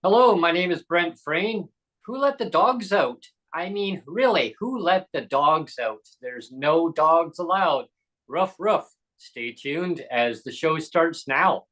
Hello, my name is Brent Frain. Who let the dogs out? I mean, really, who let the dogs out? There's no dogs allowed. Ruff, ruff. Stay tuned as the show starts now.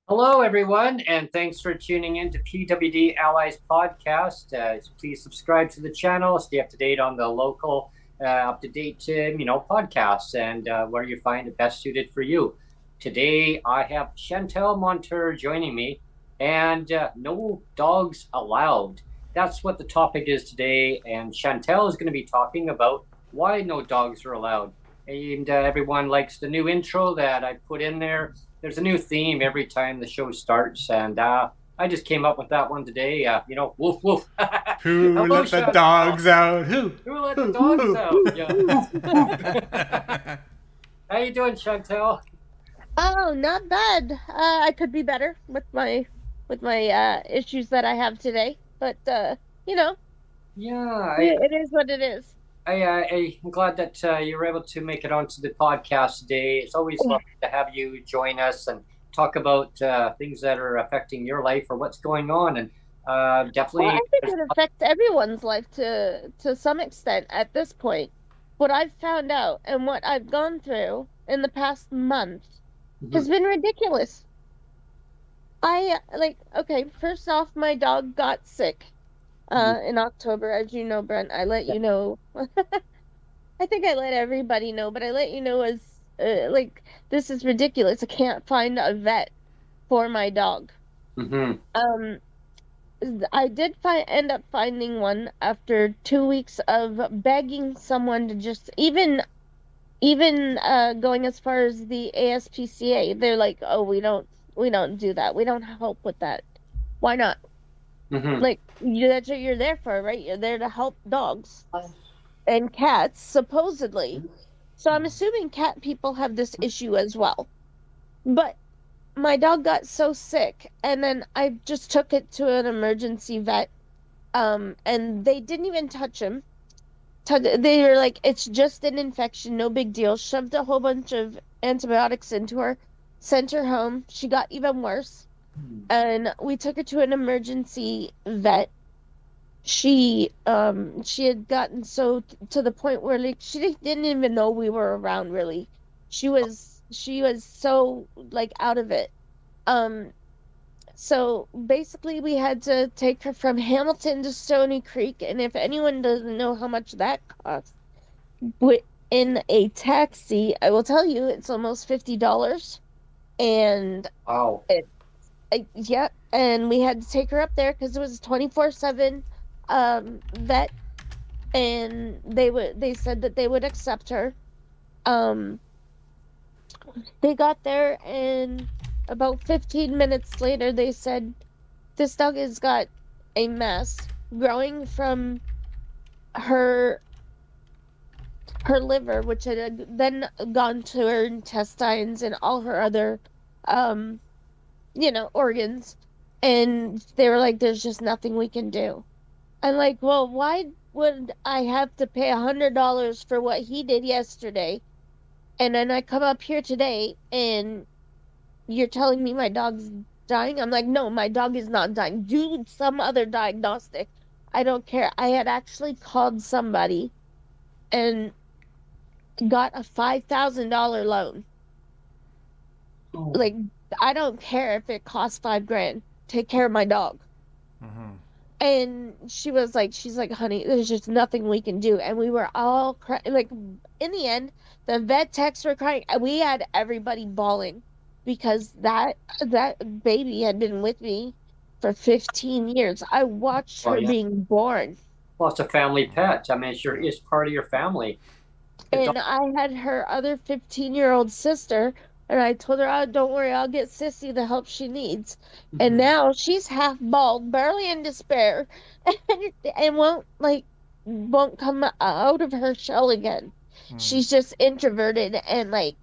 Hello, everyone, and thanks for tuning in to PWD Allies podcast. Please subscribe to the channel, stay up to date on the local, up-to-date, podcasts, and where you find it best suited for you. Today, I have Chantelle Montour joining me, and no dogs allowed. That's what the topic is today, and Chantelle is going to be talking about why no dogs are allowed. And everyone likes the new intro that I put in there. There's a new theme every time the show starts, and I just came up with that one today. Woof woof. Who let the dogs out? Who let the dogs out? Yeah. How you doing, Chantelle? Oh, not bad. I could be better with my issues that I have today, but Yeah, it is what it is. I'm glad that you were able to make it onto the podcast today. It's always lovely to have you join us and talk about things that are affecting your life or what's going on. And definitely, well, I think it affects everyone's life to some extent at this point. What I've found out and what I've gone through in the past month has been ridiculous. Okay, first off, my dog got sick. In October, as you know, Brent, I let you know. I think I let everybody know, but I let you know as this is ridiculous. I can't find a vet for my dog. I did end up finding one after 2 weeks of begging someone to just even going as far as the ASPCA. They're like, oh, we don't do that. We don't help with that. Why not? Like, that's what you're there for, right? You're there to help dogs and cats, supposedly. So I'm assuming cat people have this issue as well. But my dog got so sick, and then I just took it to an emergency vet, and they didn't even touch him. They were like, it's just an infection, no big deal. Shoved a whole bunch of antibiotics into her, sent her home. She got even worse. And we took her to an emergency vet. She had gotten so to the point where like she didn't even know we were around really. She was so like out of it. So basically we had to take her from Hamilton to Stony Creek, and if anyone doesn't know how much that costs, in a taxi, I will tell you it's almost $50. And wow. Yeah, and we had to take her up there because it was a 24/7 vet, and they said that they would accept her. They got there, and about 15 minutes later, they said this dog has got a mass growing from her liver, which had then gone to her intestines and all her other organs, and they were like, there's just nothing we can do. I'm like, well, why would I have to pay $100 for what he did yesterday, and then I come up here today and you're telling me my dog's dying? I'm like, no, my dog is not dying. Do some other diagnostic. I don't care. I had actually called somebody and got a $5,000 loan. Oh. Like, I don't care if it costs $5,000. Take care of my dog. And she's like, honey, there's just nothing we can do. And we were all crying. Like, in the end, the vet techs were crying. We had everybody bawling because that baby had been with me for 15 years. I watched Oh her yeah. being born. Well, it's a family pet. I mean, it's part of your family. The dog. And I had her other 15-year-old sister, and I told her, oh, don't worry, I'll get Sissy the help she needs. And Mhm. now she's half bald, barely in despair, and won't come out of her shell again. Mm. She's just introverted and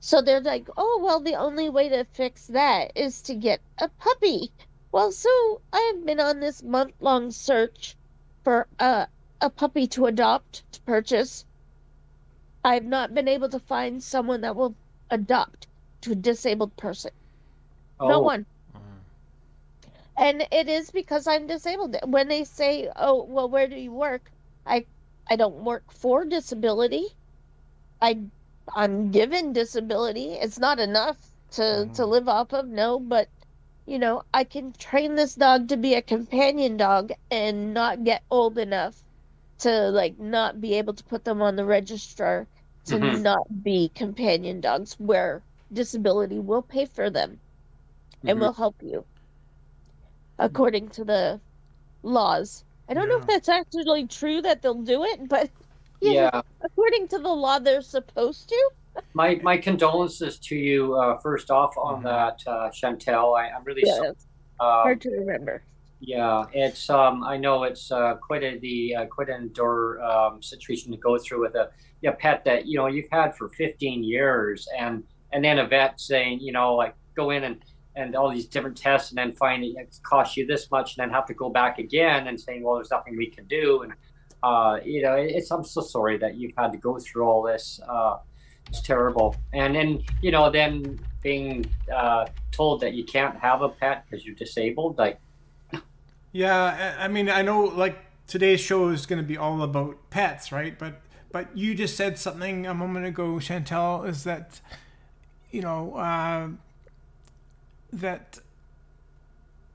so they're like, oh well, the only way to fix that is to get a puppy. Well, so I've been on this month-long search for a puppy to adopt, to purchase. I've not been able to find someone that will adopt to a disabled person. No Oh, one. And it is because I'm disabled. When they say, "Oh, well, where do you work?" I I don't work for disability. I I'm given disability. It's not enough to live off of, no, but I can train this dog to be a companion dog and not get old enough to not be able to put them on the registrar, to hmm not be companion dogs where disability will pay for them and hmm will help you according to the laws. I don't know if Yeah. that's actually true that they'll do it, but Yeah. according to the law, they're supposed to. My condolences to you, first off on Mm-hmm. that, Chantelle. I'm really sorry. Yeah, it's hard Um, to remember. yeah, it's I know it's quite an endure situation to go through with a pet that you've had for 15 years, and then a vet saying like go in and all these different tests, and then find it costs you this much, and then have to go back again and saying, well, there's nothing we can do. And it's I'm so sorry that you've had to go through all this. It's terrible. And then then being told that you can't have a pet because you're disabled, like. Yeah, I mean, I know like today's show is going to be all about pets, right? But you just said something a moment ago, Chantel, is that you know that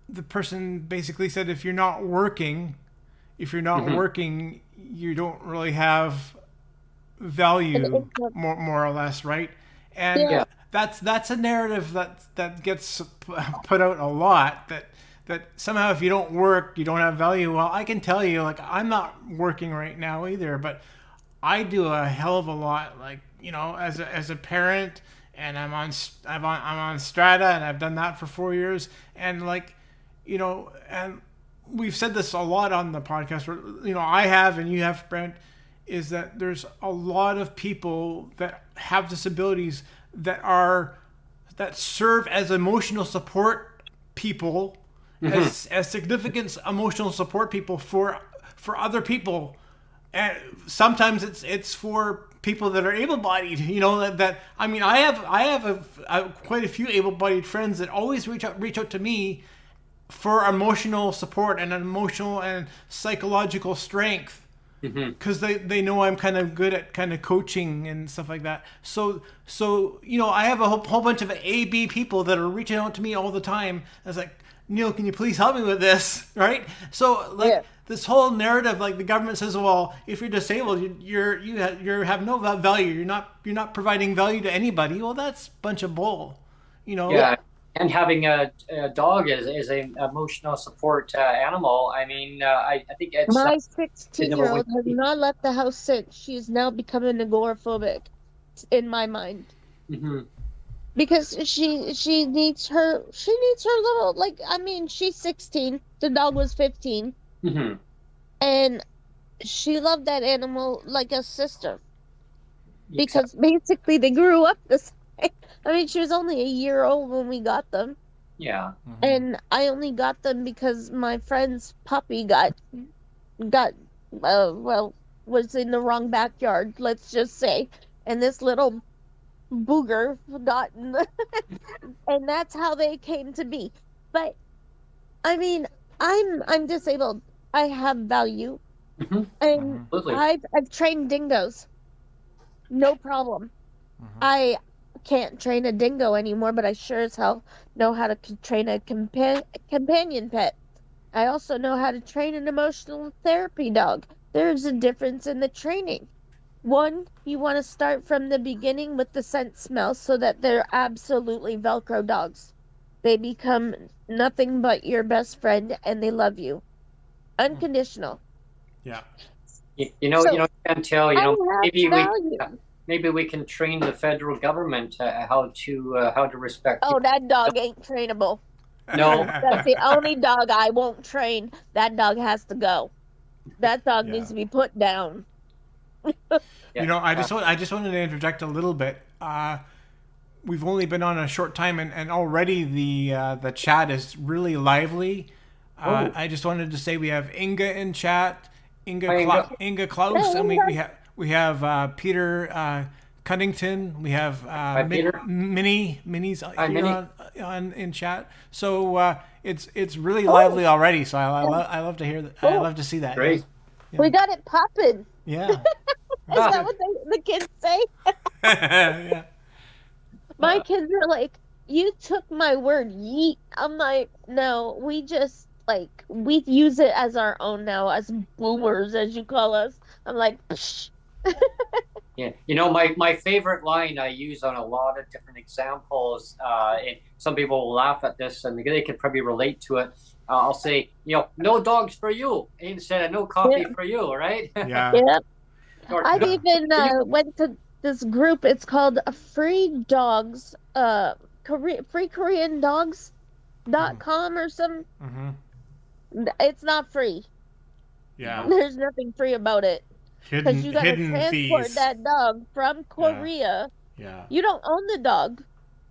the person basically said if you're not Mhm. working, you don't really have And value, it's like, more or less, right? And yeah, Yeah. that's a narrative that gets put out a lot, that somehow if you don't work you don't have value. Well, I can tell you, like, I'm not working right now either, but I do a hell of a lot, like, as a parent, and I'm on strata, and I've done that for 4 years, and like, and we've said this a lot on the podcast, where I have and you have, Brent, is that there's a lot of people that have disabilities that serve as emotional support people, Mhm. as significant emotional support people for other people. And sometimes it's for people that are able-bodied. That I mean, I have quite a few able-bodied friends that always reach out to me for emotional support and emotional and psychological strength, Mhm. because they know I'm kind of good at kind of coaching and stuff like that. So I have a whole bunch of AB people that are reaching out to me all the time. I was like, Neil, can you please help me with this? Right? So, yeah. like, this whole narrative, like, the government says, well, if you're disabled, you have no value. You're not providing value to anybody. Well, that's a bunch of bull. You know. Yeah, and having a dog is an emotional support animal. I mean, I think it's My the number one 16-year-old has key. not left the house since. She's now becoming agoraphobic in my mind. Hmm. Because she needs her little, I mean, she's 16, the dog was 15, Hmm. and she loved that animal like a sister, Exactly. because basically they grew up the same. I mean, she was only a year old when we got them, Yeah. and I only got them because my friend's puppy got well, was in the wrong backyard, let's just say, and this little booger got in the, and that's how they came to be. But I mean, I'm disabled. I have value, Hmm. and Mhm. Absolutely. I've trained dingoes, no problem. Mhm. I can't train a dingo anymore, but I sure as hell know how to train a companion pet. I also know how to train an emotional therapy dog. There's a difference in the training. One, you want to start from the beginning with the scent smell so that they're absolutely Velcro dogs. They become nothing but your best friend and they love you. Unconditional. Yeah. So Chantelle, I have value. maybe we can train the federal government how to respect Oh, people. that dog ain't trainable. No, That's the only dog I won't train. That dog has to go. That dog needs to be put down. yeah. I just wanted to interject a little bit. We've only been on a short time, and already the chat is really lively. I just wanted to say we have Inga in chat, Inga Klaus, and we have Peter Cunnington. We have Minnie's here on in chat. So it's really lively already. So I love to hear that. I love to see that. Great. Yeah. We got it popping. Yeah. Is that what the kids say? Yeah. My kids are like, you took my word, yeet. I'm like, no, we just we use it as our own now, as boomers, as you call us. I'm like, psh. Yeah, my favorite line I use on a lot of different examples, and some people will laugh at this, and they could probably relate to it. I'll say, no dogs for you instead of no coffee for you, right? Yeah. Yeah. I've even went to this group. It's called Free Dogs, Free Korean Dogs.com or something. Mm-hmm. It's not free. Yeah. There's nothing free about it. Because you gotta transport fees. that dog from Korea. Yeah. You don't own the dog.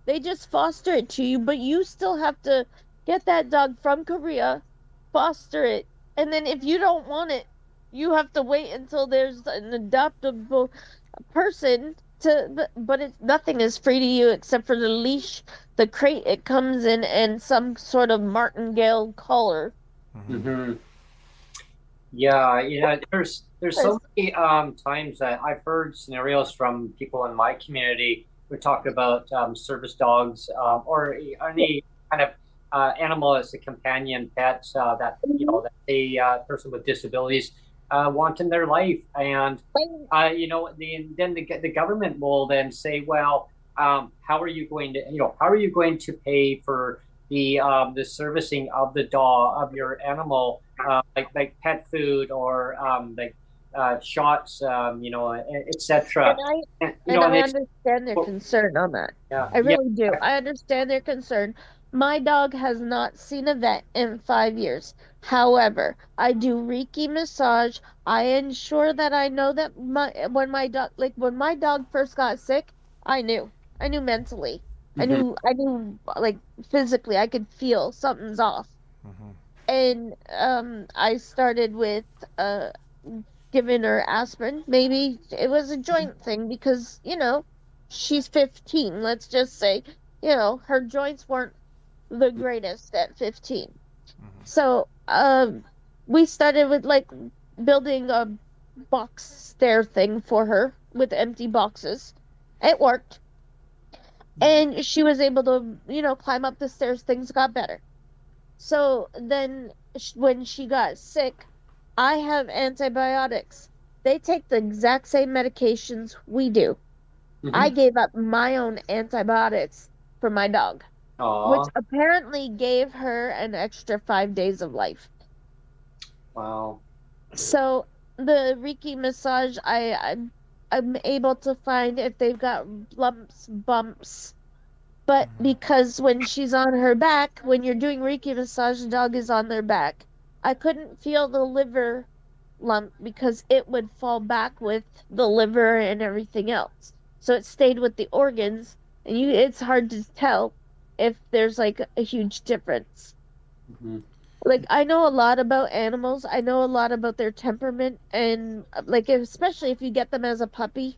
They just foster it to you, but you still have to get that dog from Korea, foster it, and then if you don't want it, you have to wait until there's an adoptable person to. But nothing is free to you except for the leash, the crate it comes in, and some sort of martingale collar. Mm-hmm. Yeah, there's so many times that I've heard scenarios from people in my community who talk about service dogs or any kind of animal as a companion pet that that a person with disabilities want in their life, and then the government will then say, well, how are you going to pay for the servicing of the dog of your animal, like pet food or shots, etc. And I understand their concern on that. Yeah, I really do. I understand their concern. My dog has not seen a vet in 5 years. However, I do Reiki massage. I ensure that I know that when my dog first got sick, I knew mentally. I knew like physically I could feel something's off. And I started with giving her aspirin. Maybe it was a joint thing because she's 15. Let's just say her joints weren't the greatest at 15. So we started with building a box stair thing for her with empty boxes. It worked. And she was able to, climb up the stairs. Things got better. So then when she got sick, I have antibiotics. They take the exact same medications we do. I gave up my own antibiotics for my dog, which apparently gave her an extra 5 days of life. Wow. So the Reiki massage, I'm able to find if they've got lumps, bumps. But because when she's on her back, when you're doing Reiki massage, the dog is on their back. I couldn't feel the liver lump because it would fall back with the liver and everything else. So it stayed with the organs, and it's hard to tell if there's a huge difference. I know a lot about animals. I know a lot about their temperament, and especially if you get them as a puppy,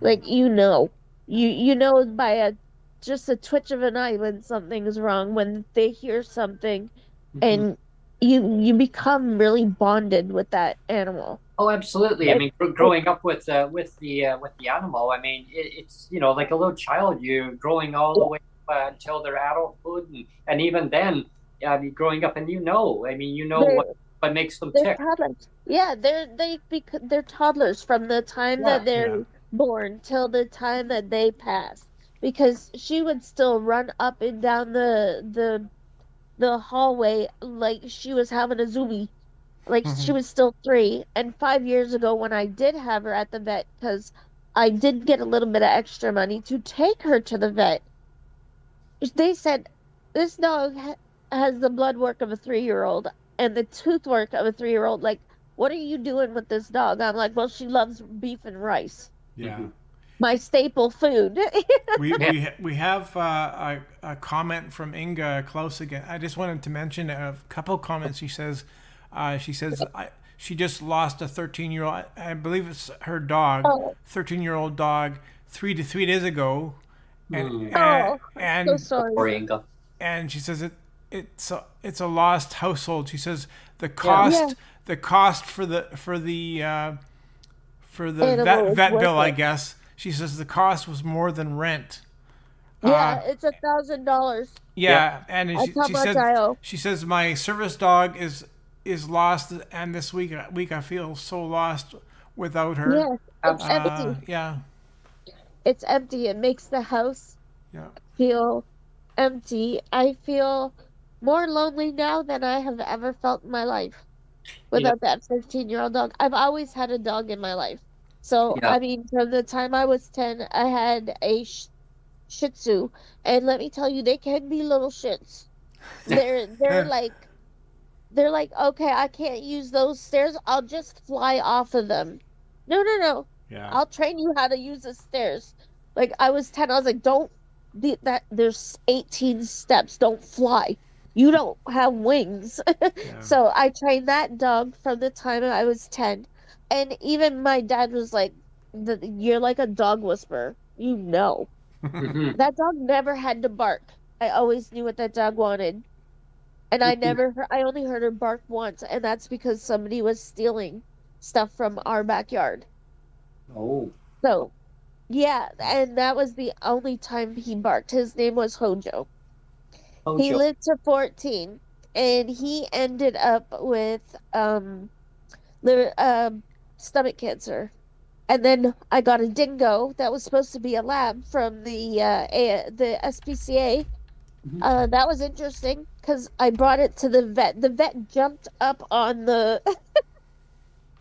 you know by just a twitch of an eye when something's wrong, when they hear something, and you become really bonded with that animal. Oh, absolutely. I mean, growing up with the animal, I mean, it's like a little child. You're growing all the way until their adulthood, and even then, I mean, growing up, and I mean, They're what makes them they're tick. toddlers. Yeah, they're toddlers from the time Yeah. that they're Yeah. born till the time that they pass. Because she would still run up and down the hallway like she was having a zoobie. Like she was still 3. And 5 years ago, when I did have her at the vet, because I did get a little bit of extra money to take her to the vet, they said this dog has the blood work of a 3-year-old and the tooth work of a 3-year-old. Like, what are you doing with this dog? I'm like, well, she loves beef and rice, Yeah. my staple food. We have a comment from Inga Klaus again. I just wanted to mention a couple comments. She says she just lost a 13-year-old. I believe it's her dog, Oh, 13-year-old dog, 3 days ago, and oh, I'm so and sorry. Or Inga. and she says it's a lost household. She says the Yeah, cost for the animal is vet worth bill, I it. guess. She says the cost was more than rent. Yeah, it's $1,000. Yeah, and That's how much I owe. she says my service dog is lost, and this week I feel so lost without her. Yes, it's empty. Yeah, It's empty. It makes the house yeah, feel empty. I feel more lonely now than I have ever felt in my life Yeah. without that 15-year-old dog. I've always had a dog in my life. So, Yeah. I mean, from the time I was 10, I had a Shih Tzu, and let me tell you, they can be little shits. They're like, okay, I can't use those stairs. I'll just fly off of them. No, no, no. yeah. I'll train you how to use the stairs. Like I was 10, I was like, don't there's 18 steps. Don't fly. You don't have wings. Yeah. So I trained that dog from the time I was 10. And even my dad was like, you're like a dog whisperer. You know. Mhm. That dog never had to bark. I always knew what that dog wanted. And I only heard her bark once, and that's because somebody was stealing stuff from our backyard. Oh. So, yeah, and that was the only time he barked. His name was Hojo. He Hojo. lived to 14, and he ended up with liver, stomach cancer. And then I got a dingo that was supposed to be a lab from the SPCA. Mhm. That was interesting because I brought it to the vet. The vet jumped up on the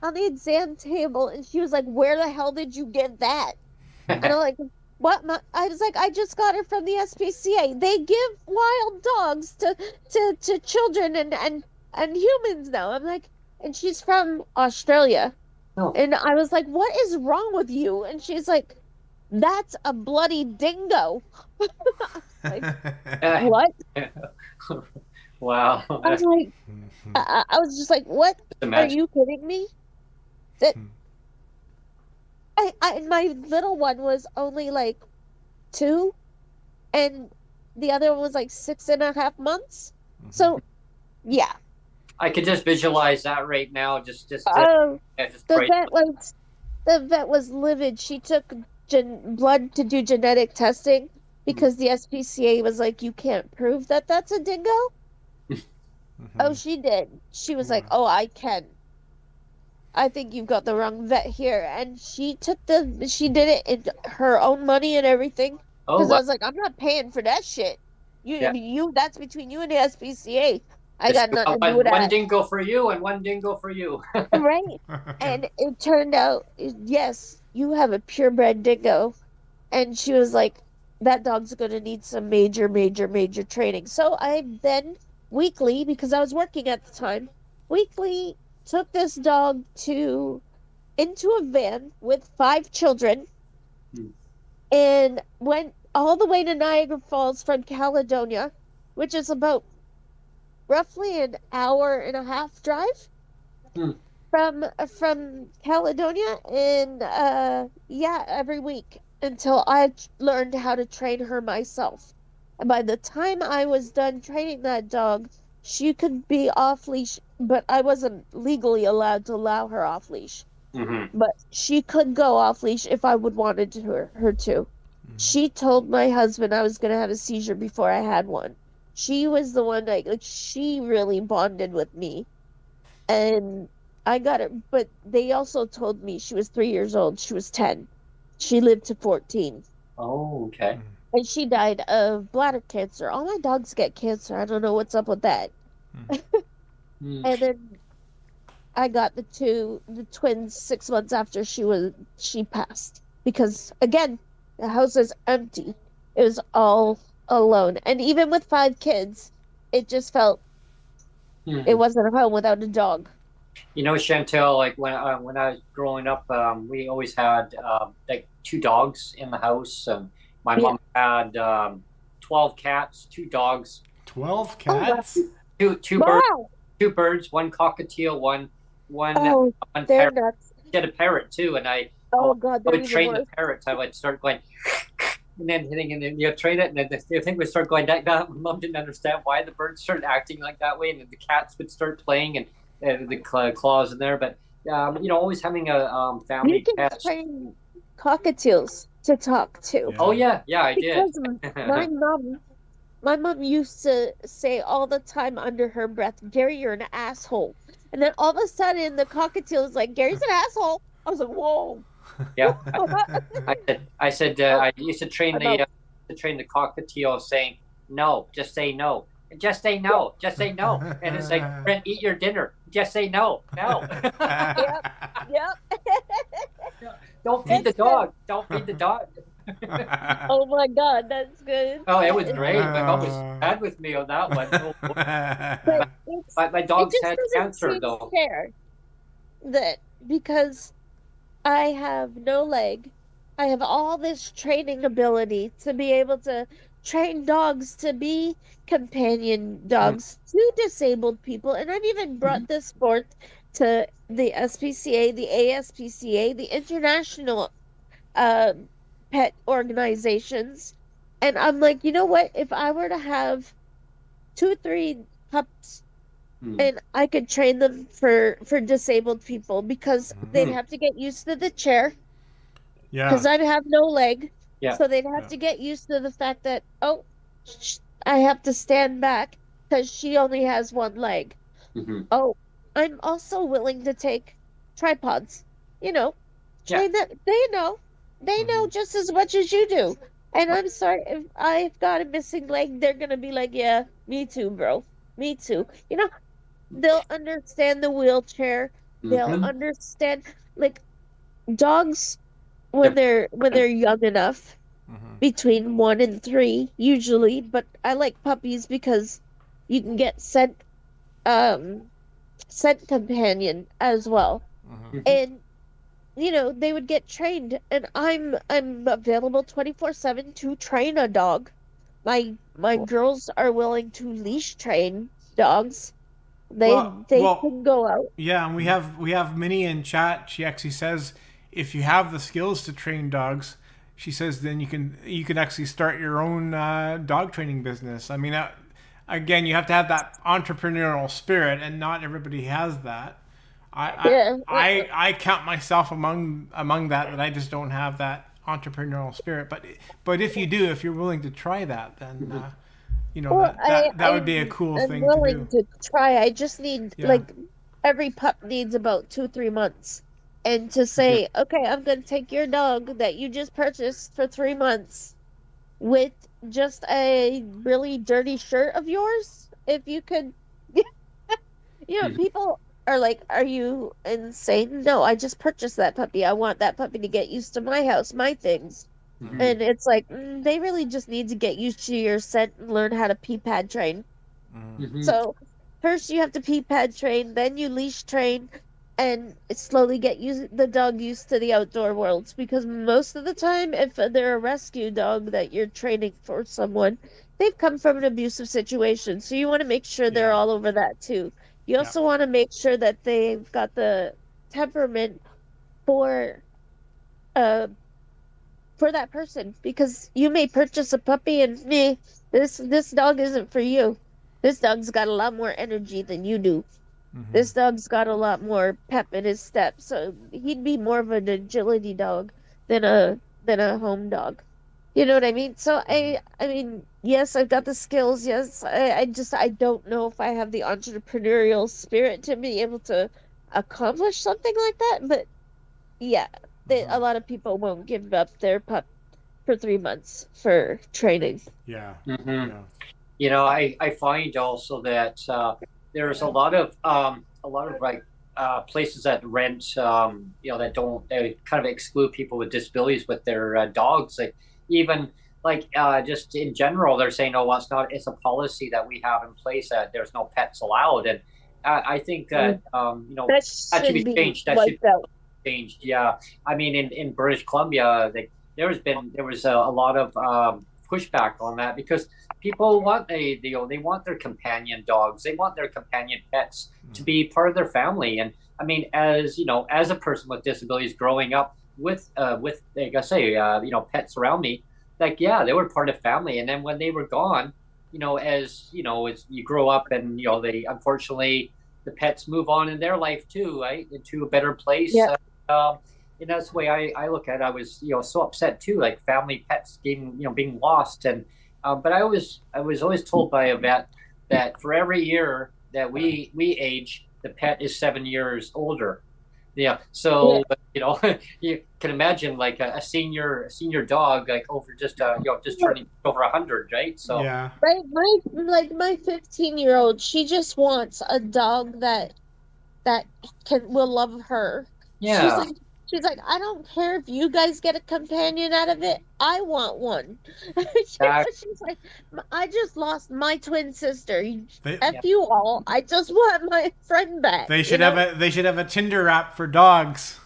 on the exam table, and she was like, "Where the hell did you get that?" And I'm like, "What?" I was like, "I just got it from the SPCA. They give wild dogs to children and humans now." I'm like, and she's from Australia, No. and I was like, "What is wrong with you?" And she's like, "That's a bloody dingo." Like, what? Wow. I was like, I was just like, "What? Are Imagine. you kidding me?" That my little one was only like 2, and the other one was like 6.5 months. So yeah, I could just visualize that right now. Just yeah, just the right. vet was livid. She took blood to do genetic testing because the SPCA was like, "You can't prove that that's a dingo." Oh, she did. She was like, "Oh, I can. I think you've got the wrong vet here." And she did it in her own money and everything. Oh, Because I wow. was like, "I'm not paying for that shit. Yeah. That's between you and the SPCA. I Just got nothing to do with one that." dingo for you and one dingo for you. Right. And it turned out, yes, you have a purebred dingo. And she was like, that dog's going to need some major, major, major training. So I then weekly, because I was working at the time, weekly took this dog into a van with 5 children Hmm. and went all the way to Niagara Falls from Caledonia, which is about roughly an hour and a half drive Hmm. from Caledonia, and yeah, every week until I learned how to train her myself. And by the time I was done training that dog, she could be off leash, but I wasn't legally allowed to allow her off leash. Mm-hmm. But she could go off leash if I would wanted her to. She told my husband I was going to have a seizure before I had one. she was the one like she really bonded with me. And I got it, but they also told me she was 3 years old. She was 10. She lived to 14. Oh, okay. And she died of bladder cancer. All my dogs get cancer. I don't know what's up with that. Mm. And then I got the twins 6 months after she passed. Because again, the house is empty. It was all alone. And even with 5 kids, it just felt it wasn't a home without a dog. You know, Chantelle, like when I was growing up, we always had like 2 dogs in the house. My mom had 12 cats, 2 dogs, 12 cats? two Wow. birds, 2 birds, 1 cockatiel, one Oh, they're parrot. nuts. She had a parrot too, and Oh God, I they're would even train the worse. parrots. I would start going, and then hitting, and then you train it, and then the thing would start going like that. My mom didn't understand why the birds started acting like that way, and then the cats would start playing, and the claws in there. But you know, always having a You family can pet. train cockatiels to talk too. Oh yeah, I did. Because my mom used to say all the time under her breath, "Gary, you're an asshole." And then all of a sudden, the cockatiel was like, "Gary's an asshole." I was like, "Whoa." Yeah, I said I used to train the cockatiel saying no, just say no. Just say no. Just say no. And it's like, Brent, eat your dinner. Just say no. No. Yep. Don't feed the dog. Don't feed the dog. Oh my God, that's good. Oh, it was great. My mom was bad with me on that one. But My it dogs just had doesn't cancer seem though. fair that because I have no leg, I have all this training ability to be able to train dogs to be companion dogs to disabled people, and I've even brought this forth to the SPCA, the ASPCA, the international pet organizations. And I'm like, you know what? If I were to have 2, 3 pups and I could train them for disabled people because they'd have to get used to the chair because I have no leg. Yeah. So they'd have to get used to the fact that, oh, I have to stand back because she only has one leg. Oh, I'm also willing to take tripods, you know, train that they know just as much as you do. And I'm sorry, if I've got a missing leg, they're gonna be like, yeah, me too, bro. Me too. You know, they'll understand the wheelchair. They'll understand like dogs when they're young enough, between 1 and 3 usually, but I like puppies because you can get scent companion as well. And you know, they would get trained, and I'm available 24/7 to train a dog. My girls are willing to leash train dogs. They can go out. Yeah, and we have Minnie in chat. She actually says if you have the skills to train dogs, she says then you can actually start your own dog training business. I mean, again, you have to have that entrepreneurial spirit, and not everybody has that. I count myself among that I just don't have that entrepreneurial spirit. But if you do, if you're willing to try that, then you know, Well, that would be a cool I'm thing to willing do. to try. I just need like every pup needs about 2-3 months, and to say, okay, I'm gonna take your dog that you just purchased for 3 months with just a really dirty shirt of yours. If you could, you know, people are like, "Are you insane?" No, I just purchased that puppy. I want that puppy to get used to my house, my things. And it's like, they really just need to get used to your scent and learn how to pee pad train. So first you have to pee pad train, then you leash train, and slowly get the dog used to the outdoor worlds. Because most of the time, if they're a rescue dog that you're training for someone, they've come from an abusive situation. So you want to make sure they're all over that too. You also want to make sure that they've got the temperament for that person, because you may purchase a puppy and this dog isn't for you. This dog's got a lot more energy than you do. This dog's got a lot more pep in his step, so he'd be more of an agility dog than a home dog. You know what I mean? So I mean, Yes, I've got the skills. Yes, I don't know if I have the entrepreneurial spirit to be able to accomplish something like that. But yeah, a lot of people won't give up their pup for 3 months for training. Yeah. Mm-hmm. Yeah. You know, I find also that there's a lot of like places that rent, you know, that don't, they kind of exclude people with disabilities with their dogs. Like even like just in general, they're saying, oh, well, it's a policy that we have in place that there's no pets allowed, and I think that you know, That that should should be be changed. That should wiped out. be changed. Yeah, I mean, in British Columbia, there was a lot of pushback on that because people want they want their companion dogs, they want their companion pets to be part of their family. And I mean, as you know, as a person with disabilities growing up with like I say, you know, pets around me, like yeah, they were part of family. And then when they were gone, you know, as you grow up and you know, they unfortunately the pets move on in their life too, right, into a better place. Yeah. And that's the way I look at it. I was, you know, so upset too, like family pets being lost. And but I was always told by a vet that for every year that we age, the pet is 7 years older. Yeah. So you know, you can imagine like a senior dog like over just just turning over 100, right? So Yeah. Right, my 15-year-old, she just wants a dog that will love her. yeah. She's like, I don't care if you guys get a companion out of it. I want one. She's like, I just lost my twin sister. F you all. I just want my friend back. They should have a Tinder app for dogs.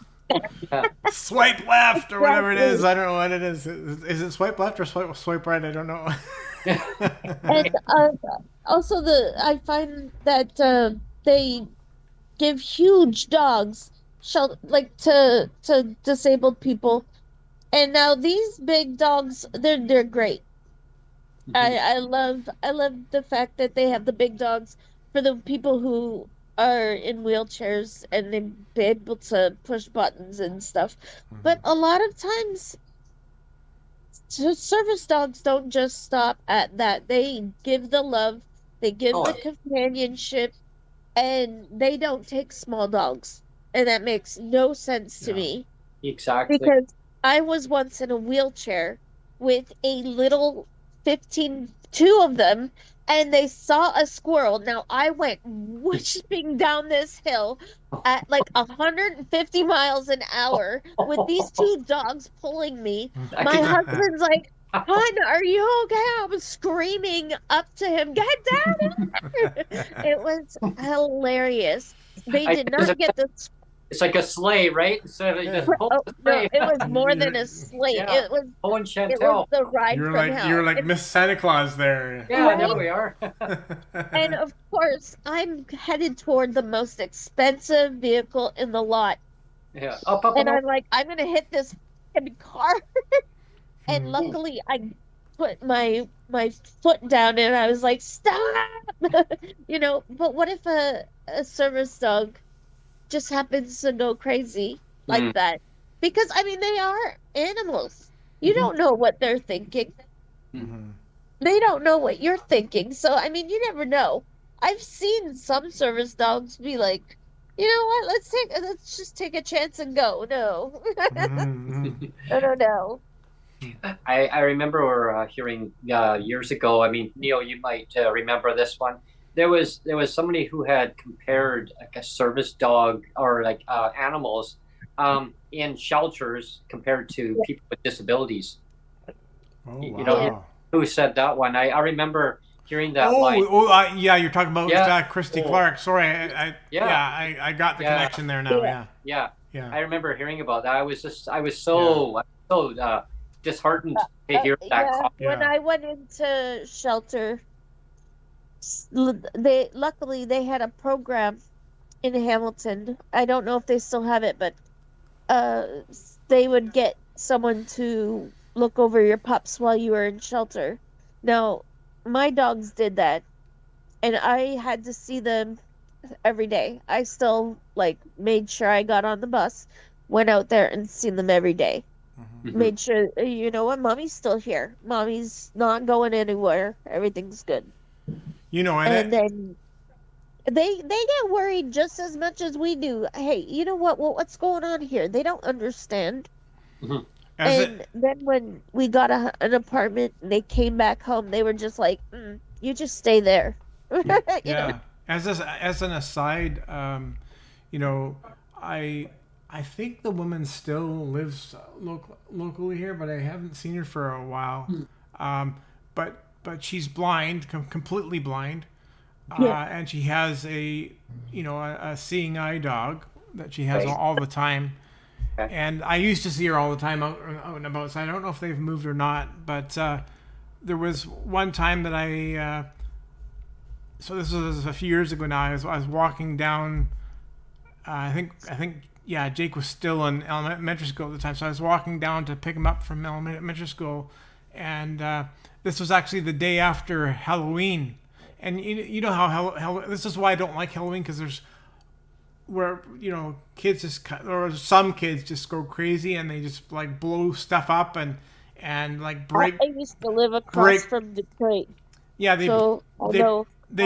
Swipe left or whatever it is. I don't know what it is. Is it swipe left or swipe right? I don't know. And also I find that they give huge dogs to disabled people, and now these big dogs, they're great. I love the fact that they have the big dogs for the people who are in wheelchairs and they be able to push buttons and stuff. But a lot of times service dogs don't just stop at that. They give the love, they give the companionship, and they don't take small dogs. And that makes no sense to me. Exactly. Because I was once in a wheelchair with a little 2 of them, and they saw a squirrel. Now I went whooshing down this hill at like 150 miles an hour with these 2 dogs pulling me. My husband's like, hon, are you okay? I was screaming up to him, get down here. It was hilarious. They did not get the... It's like a sleigh, right? So they just pull the sleigh. No, it was more than a sleigh. Yeah. It was Chantelle. It was the ride from hell. You were like Miss Santa Claus there. Yeah, Right? there we are. And of course, I'm headed toward the most expensive vehicle in the lot. Yeah, and I'm like, I'm gonna hit this car. And luckily, I put my foot down, and I was like, stop. You know, but what if a service dog just happens to go crazy like that? Because I mean, they are animals. You don't know what they're thinking. They don't know what you're thinking. So I mean, you never know. I've seen some service dogs be like, you know what? Let's just take a chance and go. No, no. I remember hearing years ago. I mean, Neil, you might remember this one. There was somebody who had compared like a service dog or like animals in shelters compared to people with disabilities. Oh, you know who said that one? I remember hearing that. Yeah, you're talking about Christy Clark. Sorry, I got the connection there now. Yeah. I remember hearing about that. I was so disheartened to hear that. When I went into shelter, luckily they had a program in Hamilton. I don't know if they still have it, but they would get someone to look over your pups while you were in shelter. Now, my dogs did that, and I had to see them every day. I still made sure I got on the bus, went out there and seen them every day. made sure, you know what, mommy's still here. Mommy's not going anywhere. Everything's good. You know, And then they get worried just as much as we do. Hey, you know what? Well, what's going on here? They don't understand. And then when we got an apartment and they came back home, they were just like, you just stay there. You know? As an aside, you know, I think the woman still lives locally here, but I haven't seen her for a while. But she's blind, completely blind, and she has a seeing eye dog that she has all the time. And I used to see her all the time out and about, so I don't know if they've moved or not. But there was one time that so this was a few years ago now. I was walking down. I think Jake was still in elementary school at the time, so I was walking down to pick him up from elementary school, and this was actually the day after Halloween. And you know how this is why I don't like Halloween, because there's where kids or some kids just go crazy and they just like blow stuff up and like break. I used to live across from Detroit. Yeah, they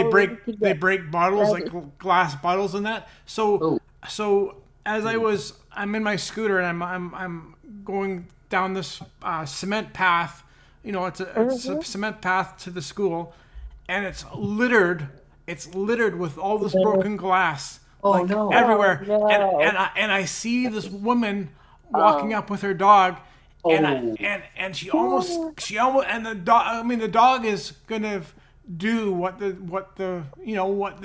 break bottles, like glass bottles and that. So as I'm in my scooter and I'm going down this cement path. It's a cement path to the school, and it's littered with all this broken glass. Everywhere. No. And I see this woman walking up with her dog, and she almost and the dog. I mean, the dog is gonna do what the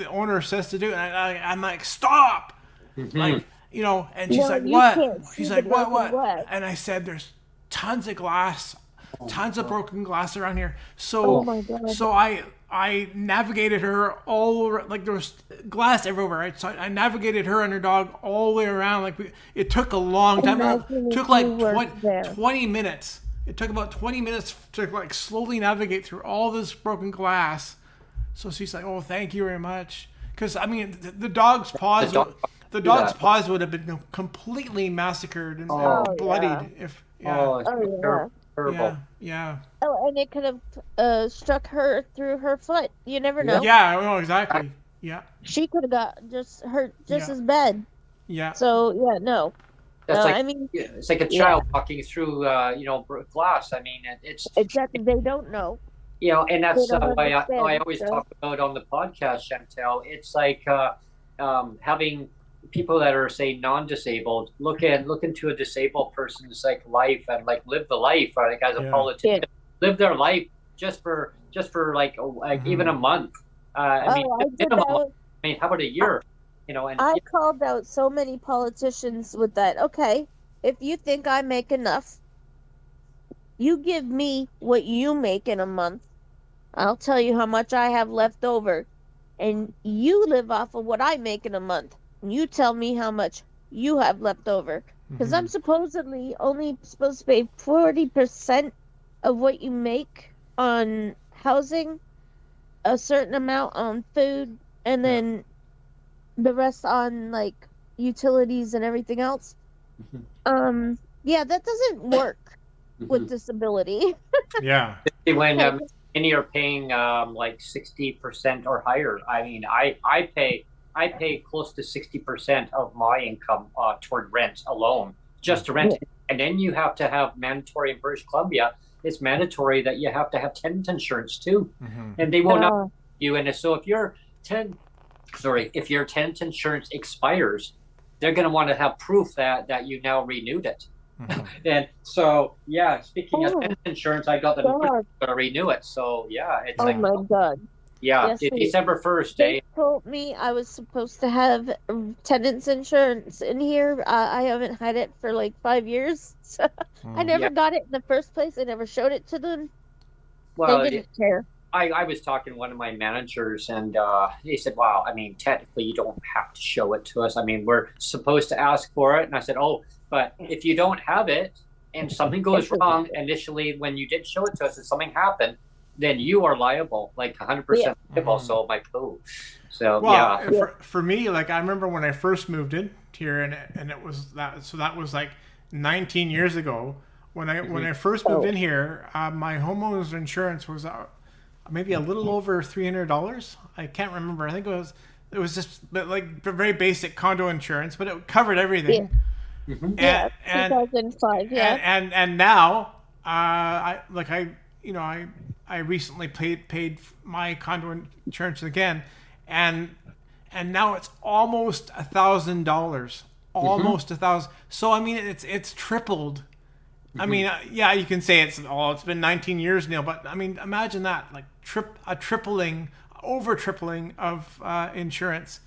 owner says to do, and I'm like, stop, and she's like, what? She's like, what? And I said, there's tons of glass, tons of broken glass around here. So I navigated her all over, like there was glass everywhere, right? So I navigated her and her dog all the way around. Like it took a long time. It took like 20 minutes. It took about 20 minutes to like slowly navigate through all this broken glass. So she's like, "Oh, thank you very much." Because I mean, the dog's paws, paws would have been completely massacred and bloodied if. Terrible. Yeah. Oh, and it could have struck her through her foot. You never know. Yeah, no, exactly. Yeah. She could have got hurt just as bad. Yeah. So no. That's I mean, it's like a child walking through, glass. I mean, it's exactly. They don't know. And that's why I always talk about on the podcast, Chantelle. It's like having people that are, say, non-disabled look into a disabled person's like life and like live the life, or like as a politician, live their life just for like even a month. I mean, how about a year? And I called out so many politicians with that. Okay, if you think I make enough, you give me what you make in a month. I'll tell you how much I have left over, and you live off of what I make in a month. You tell me how much you have left over, because I'm supposedly only supposed to pay 40% of what you make on housing, a certain amount on food, and then the rest on like utilities and everything else. That doesn't work with disability. Yeah. When many are paying like 60% or higher. I mean, I pay close to 60% of my income toward rent alone, just to rent. And then you have to have mandatory in British Columbia. It's mandatory that you have to have tenant insurance too, and they will not you. And so if your tenant insurance expires, they're going to want to have proof that you now renewed it. And so speaking of tenant insurance, I got the to renew it. So it's my God. Yeah, yes, December 1st. They told me I was supposed to have tenants insurance in here. I haven't had it for like 5 years. So I never got it in the first place. I never showed it to them. Well, they didn't care. I was talking to one of my managers, and he said, "Wow, I mean, technically, you don't have to show it to us. I mean, we're supposed to ask for it." And I said, "Oh, but if you don't have it and something goes wrong initially when you did show it to us and something happened, then you are liable, like 100% liable." So I'm like, oh. So, For me, like, I remember when I first moved in here, and it was that, so that was like 19 years ago. when I first moved in here, my homeowner's insurance was maybe a little over $300. I can't remember. I think it was just like very basic condo insurance, but it covered everything. Yeah. 2005. Yeah. And now, I recently paid my condo insurance again, and now it's almost $1,000, almost $1,000. So I mean, it's tripled. I mean, yeah, you can say it's been 19 years, Neil, but I mean, imagine that, like over tripling of insurance.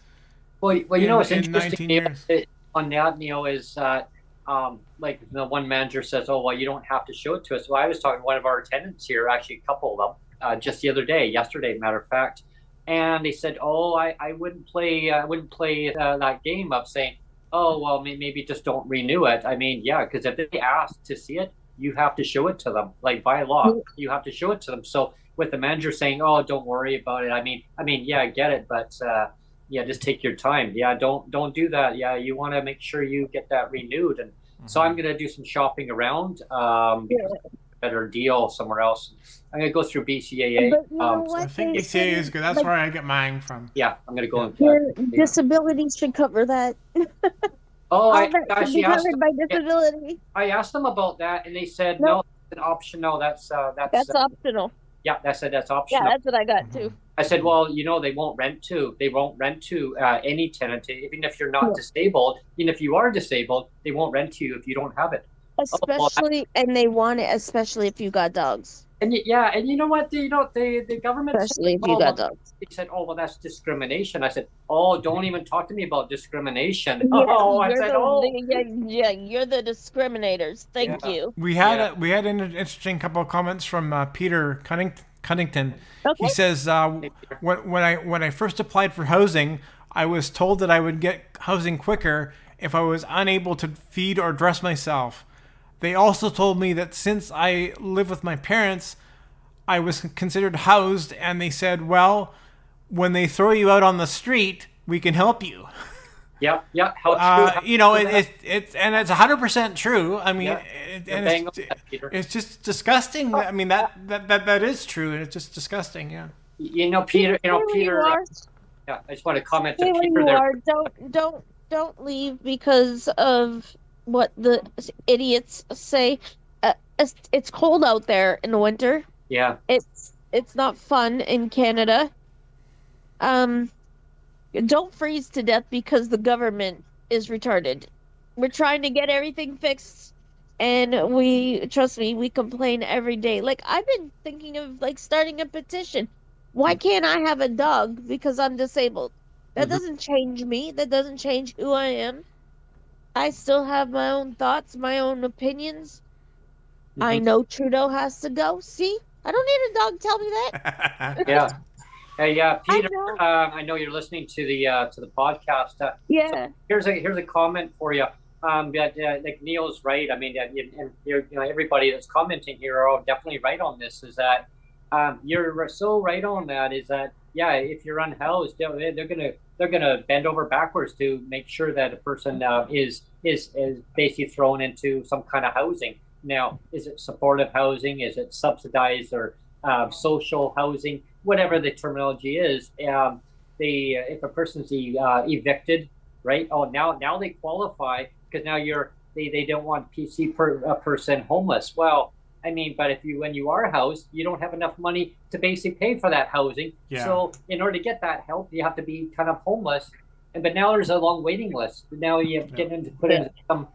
Well, you know what's in interesting 19 years. on that, Neil, is like the one manager says, "Oh, well, you don't have to show it to us." Well, I was talking to one of our tenants here, actually a couple of them, just yesterday, matter of fact, and they said, "Oh, I wouldn't play that game of saying, oh, well, maybe just don't renew it." I mean, yeah, because if they ask to see it, you have to show it to them. Like by law, you have to show it to them. So with the manager saying, "Oh, don't worry about it," I mean, yeah, I get it, but yeah, just take your time. Yeah, don't do that. Yeah, you want to make sure you get that renewed. And so I'm gonna do some shopping around. Better deal somewhere else. I'm gonna go through BCAA. But you know what? I think BCAA is good. That's where I get mine from. Yeah, I'm gonna go. Your disabilities should cover that. Oh, All that should be covered by disability. I asked them about that, and they said no, it's an option. No, that's optional. Yeah, that's optional. Yeah, that's what I got too. I said, well, they won't rent to any tenant, even if you're not disabled. Even if you are disabled, they won't rent to you if you don't have it. Especially, and they want it, especially if you got dogs. And you know what? The government, especially if you got dogs. They said, "Oh, well, that's discrimination." I said, "Oh, don't even talk to me about discrimination." Yeah, you're the discriminators. Thank you. We had an interesting couple of comments from Peter Cunnington. Okay. He says, when I first applied for housing, I was told that I would get housing quicker if I was unable to feed or dress myself. They also told me that since I live with my parents, I was considered housed, and they said, well, when they throw you out on the street, we can help you. Yeah. How true? It's 100% true. I mean, it's just disgusting. I mean, that is true, and it's just disgusting. Yeah. Peter. Yeah, I just want to comment to Peter there. Don't leave because of what the idiots say. It's cold out there in the winter. Yeah. It's not fun in Canada. Don't freeze to death because the government is retarded. We're trying to get everything fixed, and trust me, we complain every day. Like, I've been thinking of starting a petition. Why can't I have a dog because I'm disabled? That doesn't change me. That doesn't change who I am. I still have my own thoughts, my own opinions. I know Trudeau has to go. See? I don't need a dog tell me that. Yeah. Hey, Peter, I know you're listening to the podcast. Yeah. So here's a comment for you. Like Neil's right. I mean, everybody that's commenting here are all definitely right on this. Is that you're so right on that? Is that if you're unhoused, they're gonna bend over backwards to make sure that a person is basically thrown into some kind of housing. Now, is it supportive housing? Is it subsidized or social housing? Whatever the terminology is, if a person's evicted, right? Oh, now they qualify because now they don't want a person homeless. Well, I mean, but when you are housed, you don't have enough money to basically pay for that housing. Yeah. So in order to get that help, you have to be kind of homeless. But now there's a long waiting list. Now you get into put in some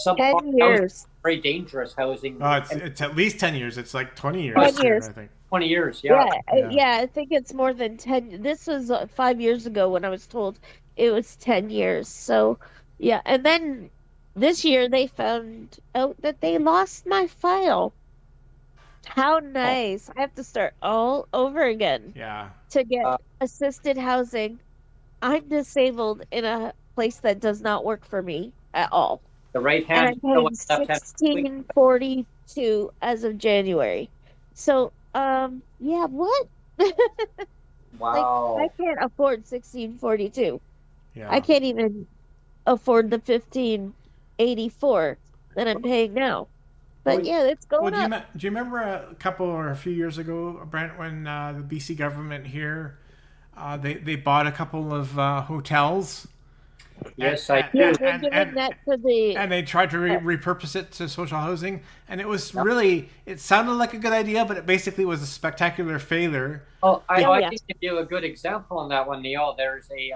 10 years. Very dangerous housing. Oh, it's at least 10 years. It's like 20 years. 10 years. I think. 20 years. Yeah. Yeah. I think it's more than 10. This was 5 years ago when I was told it was 10 years. So yeah, and then this year they found out that they lost my file. How nice. I have to start all over again. Yeah. To get assisted housing. I'm disabled in a place that does not work for me at all. The right hand. And I'm paying $16.42 as of January. So, what? Wow. I can't afford $16.42. Yeah. I can't even afford the $15.84 that I'm paying now. But yeah, it's going up. Do you remember a couple or a few years ago, Brent, when the BC government here, they bought a couple of hotels? Yes, I Yeah, do. they're giving that to the. And they tried to repurpose it to social housing, and it was really, it sounded like a good idea, but it basically was a spectacular failure. I can give you a good example on that one, Neil. There's a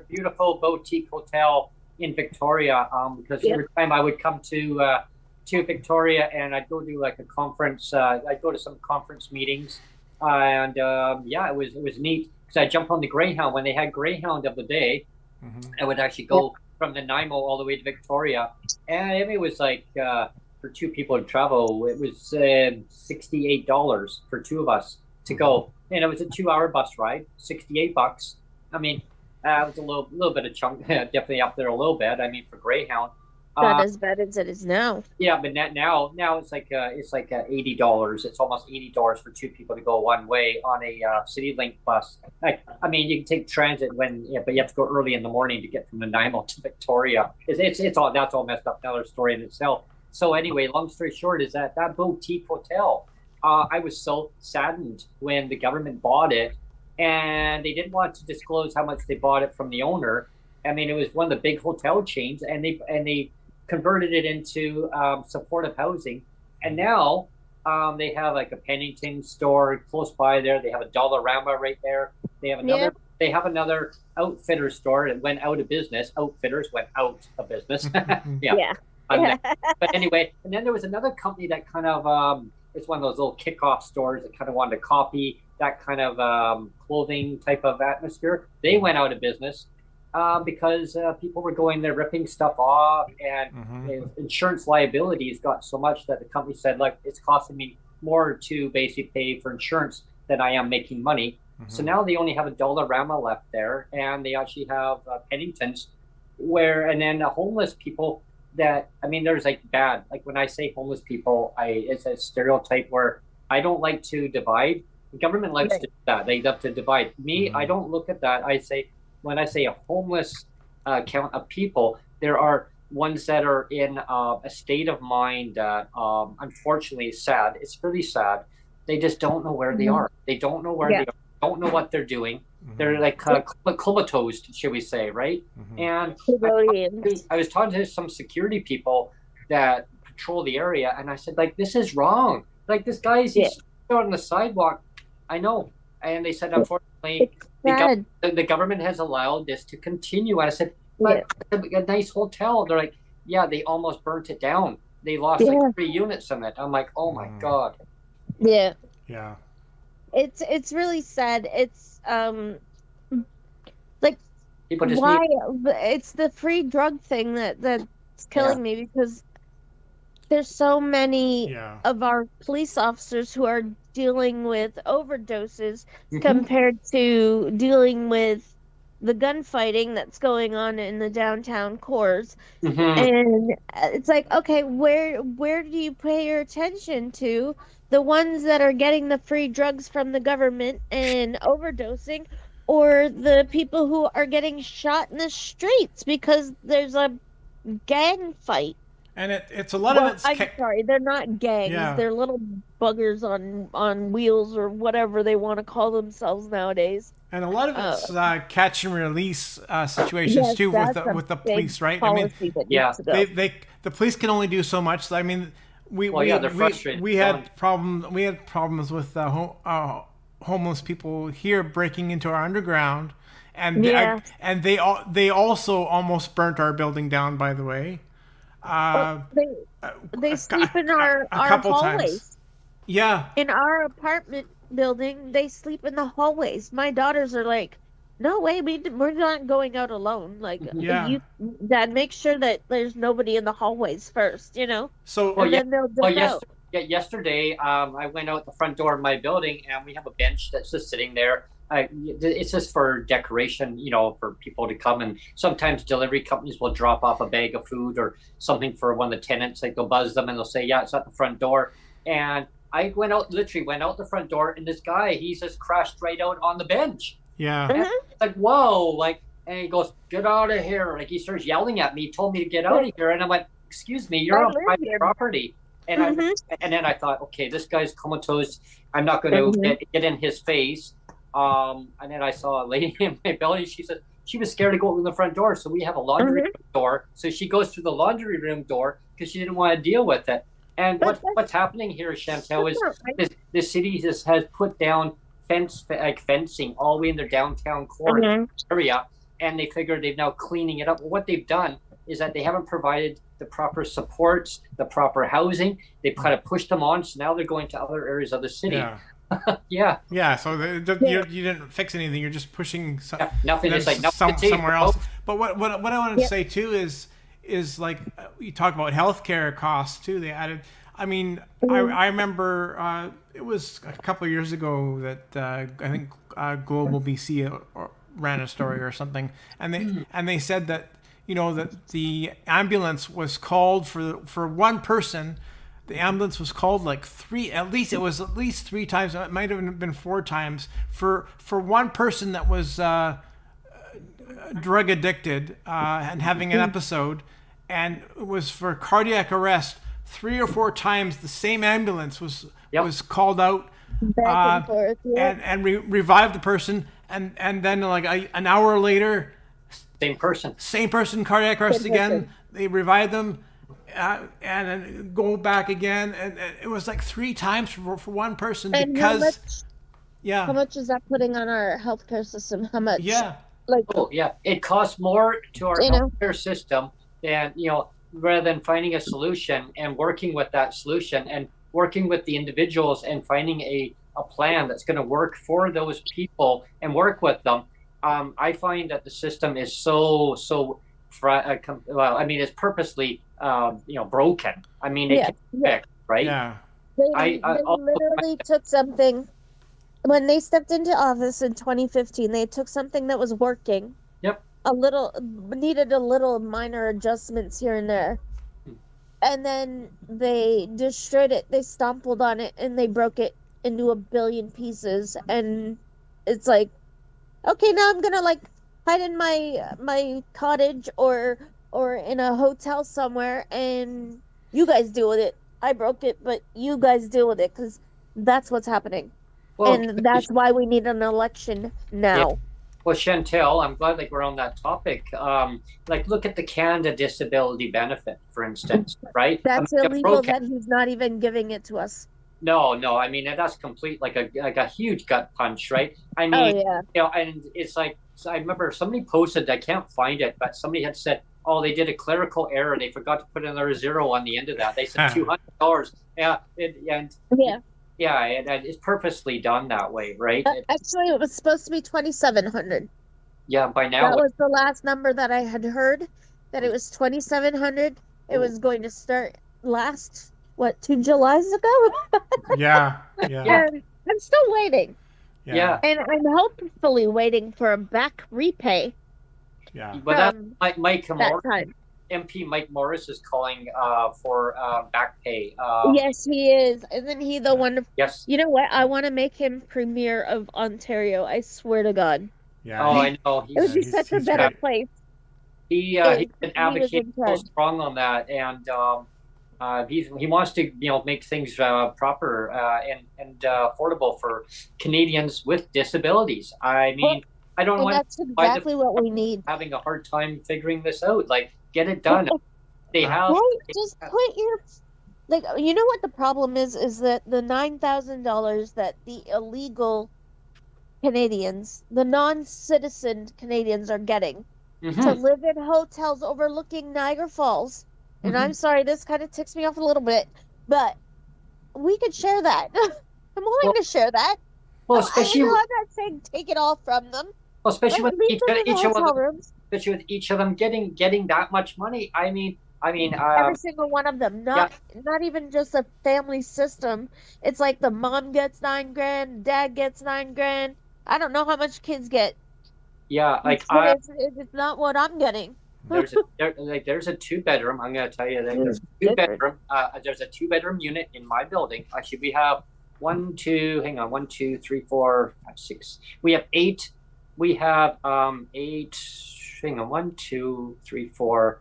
beautiful boutique hotel in Victoria, because every time I would come to Victoria and I'd go do like a conference, I'd go to some conference meetings, and it was neat because I jumped on the Greyhound when they had Greyhound of the day. I would actually go from Nanaimo all the way to Victoria, and it was like for two people to travel, it was $68 for two of us to go, and it was a 2-hour bus ride, $68. I mean, it was a little bit of chunk, definitely up there a little bit. I mean, for Greyhound, Not as bad as it is now. yeah, but now it's like $80. It's almost $80 for two people to go one way on a CityLink bus. I mean, you can take transit but you have to go early in the morning to get from Nanaimo to Victoria. It's all that's all messed up. Another story in itself. So anyway, long story short is that boutique hotel. I was so saddened when the government bought it, and they didn't want to disclose how much they bought it from the owner. I mean, it was one of the big hotel chains, and they converted it into supportive housing, and now they have like a Pennington store close by there. They have a Dollarama right there. They have another. They have another Outfitter store that went out of business. Outfitters went out of business. But anyway, and then there was another company that kind of it's one of those little kickoff stores that kind of wanted to copy that kind of clothing type of atmosphere. They went out of business. Because people were going there ripping stuff off, and insurance liabilities got so much that the company said, like, it's costing me more to basically pay for insurance than I am making money. So now they only have a Dollarama left there, and they actually have Penningtons, and then homeless people that, I mean, there's like when I say homeless people, it's a stereotype where I don't like to divide. The government likes to do that. They love to divide. Me, I don't look at that. When I say a homeless count of people, there are ones that are in a state of mind that unfortunately is sad. It's really sad. They just don't know where they are. They don't know where they are. Don't know what they're doing. They're like comatose, should we say, right? And I was talking to some security people that patrol the area, and I said, like, this is wrong. Like, this guy's he's on the sidewalk. I know. And they said, unfortunately, the government has allowed this to continue. And I said, but a nice hotel. They're like, yeah, they almost burnt it down. They lost like 3 units in it. I'm like, oh my God. Yeah. Yeah. It's really sad. It's like, people just it's the free drug thing that's killing me, because there's so many of our police officers who are dealing with overdoses compared to dealing with the gunfighting that's going on in the downtown cores. And it's like, okay, where do you pay your attention to? The ones that are getting the free drugs from the government and overdosing, or the people who are getting shot in the streets because there's a gang fight? And it's a lot of it's... I'm sorry, they're not gangs. Yeah. They're little buggers on wheels, or whatever they want to call themselves nowadays. And a lot of it's catch and release situations too with the police, right? I mean, the police can only do so much. I mean, we had problems with homeless people here breaking into our underground, and they also almost burnt our building down, by the way. They sleep in our hallways. Yeah. In our apartment building, they sleep in the hallways. My daughters are like, no way, we're not going out alone. Like, Dad, make sure that there's nobody in the hallways first, you know? So, then they'll dip out. Yesterday, I went out the front door of my building, and we have a bench that's just sitting there. It's just for decoration, you know, for people to come, and sometimes delivery companies will drop off a bag of food or something for one of the tenants. Like, they'll buzz them and they'll say, yeah, it's at the front door. And I literally went out the front door, and this guy, he's just crashed right out on the bench. Yeah. Like, whoa, like, and he goes, get out of here. Like, he starts yelling at me, told me to get out of here. And I went, excuse me, you're on private property. And and then I thought, okay, this guy's comatose. I'm not going to get in his face. And then I saw a lady in my belly. She said she was scared to go in the front door. So we have a laundry room door. So she goes through the laundry room door because she didn't want to deal with it. And what's happening here, Chantelle, is the city has put down fencing all the way in their downtown core area, and they figure they're now cleaning it up. Well, what they've done is that they haven't provided the proper supports, the proper housing. They've kind of pushed them on, so now they're going to other areas of the city. Yeah. So you didn't fix anything. You're just pushing nothing. It's like somewhere else. But what I wanted to say too is like you talk about healthcare costs too. They added. I mean, I remember it was a couple of years ago that I think Global BC ran a story or something, and they said that that the ambulance was called for one person. The ambulance was called like at least three times. It might have been 4 times for one person that was drug addicted and having an episode, and it was for cardiac arrest. 3 or 4 times the same ambulance was called out back and forth, and revived the person, and then like an hour later, same person, cardiac arrest again. They revived them, and then go back again, and it was like 3 times for one person. And because how much is that putting on our healthcare system? How much? It costs more to our healthcare system than rather than finding a solution and working with that solution and working with the individuals and finding a plan that's going to work for those people and work with them. I find that the system is it's purposely broken. I mean, it can't fix, right? Yeah. They literally took something when they stepped into office in 2015. They took something that was working. Yep. Needed a little minor adjustments here and there, and then they destroyed it. They stomped on it and they broke it into a billion pieces. And it's like, okay, now I'm gonna hide in my cottage or in a hotel somewhere, and you guys deal with it. I broke it, but you guys deal with it, because that's what's happening. And that's why we need an election now. Yeah. Well, Chantelle, I'm glad we're on that topic. Look at the Canada Disability Benefit, for instance, right? That's illegal that he's not even giving it to us. No. I mean, that's complete like a huge gut punch, right? I mean, and it's like, so I remember somebody posted, I can't find it, but somebody had said, oh, they did a clerical error. They forgot to put another zero on the end of that. They said $200. It's purposely done that way, right? Actually, it was supposed to be $2,700. Yeah, by now. That was the last number that I had heard, that it was $2,700. It was going to start 2 Julys ago? Yeah. And I'm still waiting. Yeah. And I'm hopefully waiting for a back repay. Yeah. But MP Mike Morris is calling for back pay. Yes, he is. Isn't he the one? Yes. You know what? I want to make him Premier of Ontario. I swear to God. Yeah. Oh, I know. It would be such a better place. He's been advocating so strong on that, and he wants to make things proper and affordable for Canadians with disabilities. I mean, I don't know. That's exactly what we need. Having a hard time figuring this out. Get it done. They have. Just put your you know what the problem is that the $9,000 that the illegal Canadians, the non-citizen Canadians, are getting to live in hotels overlooking Niagara Falls. And I'm sorry, this kind of ticks me off a little bit, but we could share that. I'm willing to share that. Well, especially I'm not saying take it all from them. Well, especially with each of them getting that much money. I mean, every single one of them, not even just a family system. It's like the mom gets $9,000, dad gets $9,000. I don't know how much kids get. Yeah, it's not what I'm getting. There's a 2-bedroom. I'm going to tell you that there's a 2-bedroom. There's a 2-bedroom unit in my building. Actually, we have 1, 2, 3, 4, 5, 6. We have 8. We have 8. Hang on, 1, 2, 3, 4.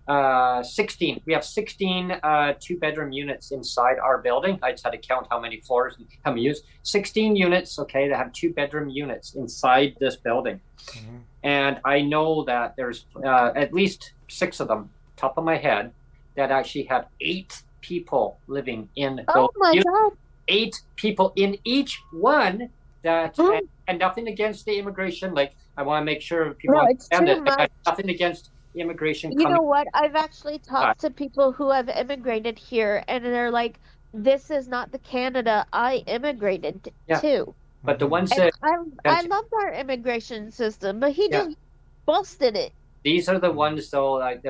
16. We have 16 two-bedroom units inside our building. I just had to count how many floors and how many units. 16 units, okay, that have two-bedroom units inside this building. Mm-hmm. And I know that there's at least 6 of them, top of my head, that actually have 8 people living in those. Oh my God. 8 people in each one. That and nothing against the immigration. Like, I want to make sure people understand that. Nothing against immigration. You know what? I've actually talked to people who have immigrated here, and they're like, "This is not the Canada I immigrated to." But the ones that I loved our immigration system, but he just busted it. These are the ones, though. Like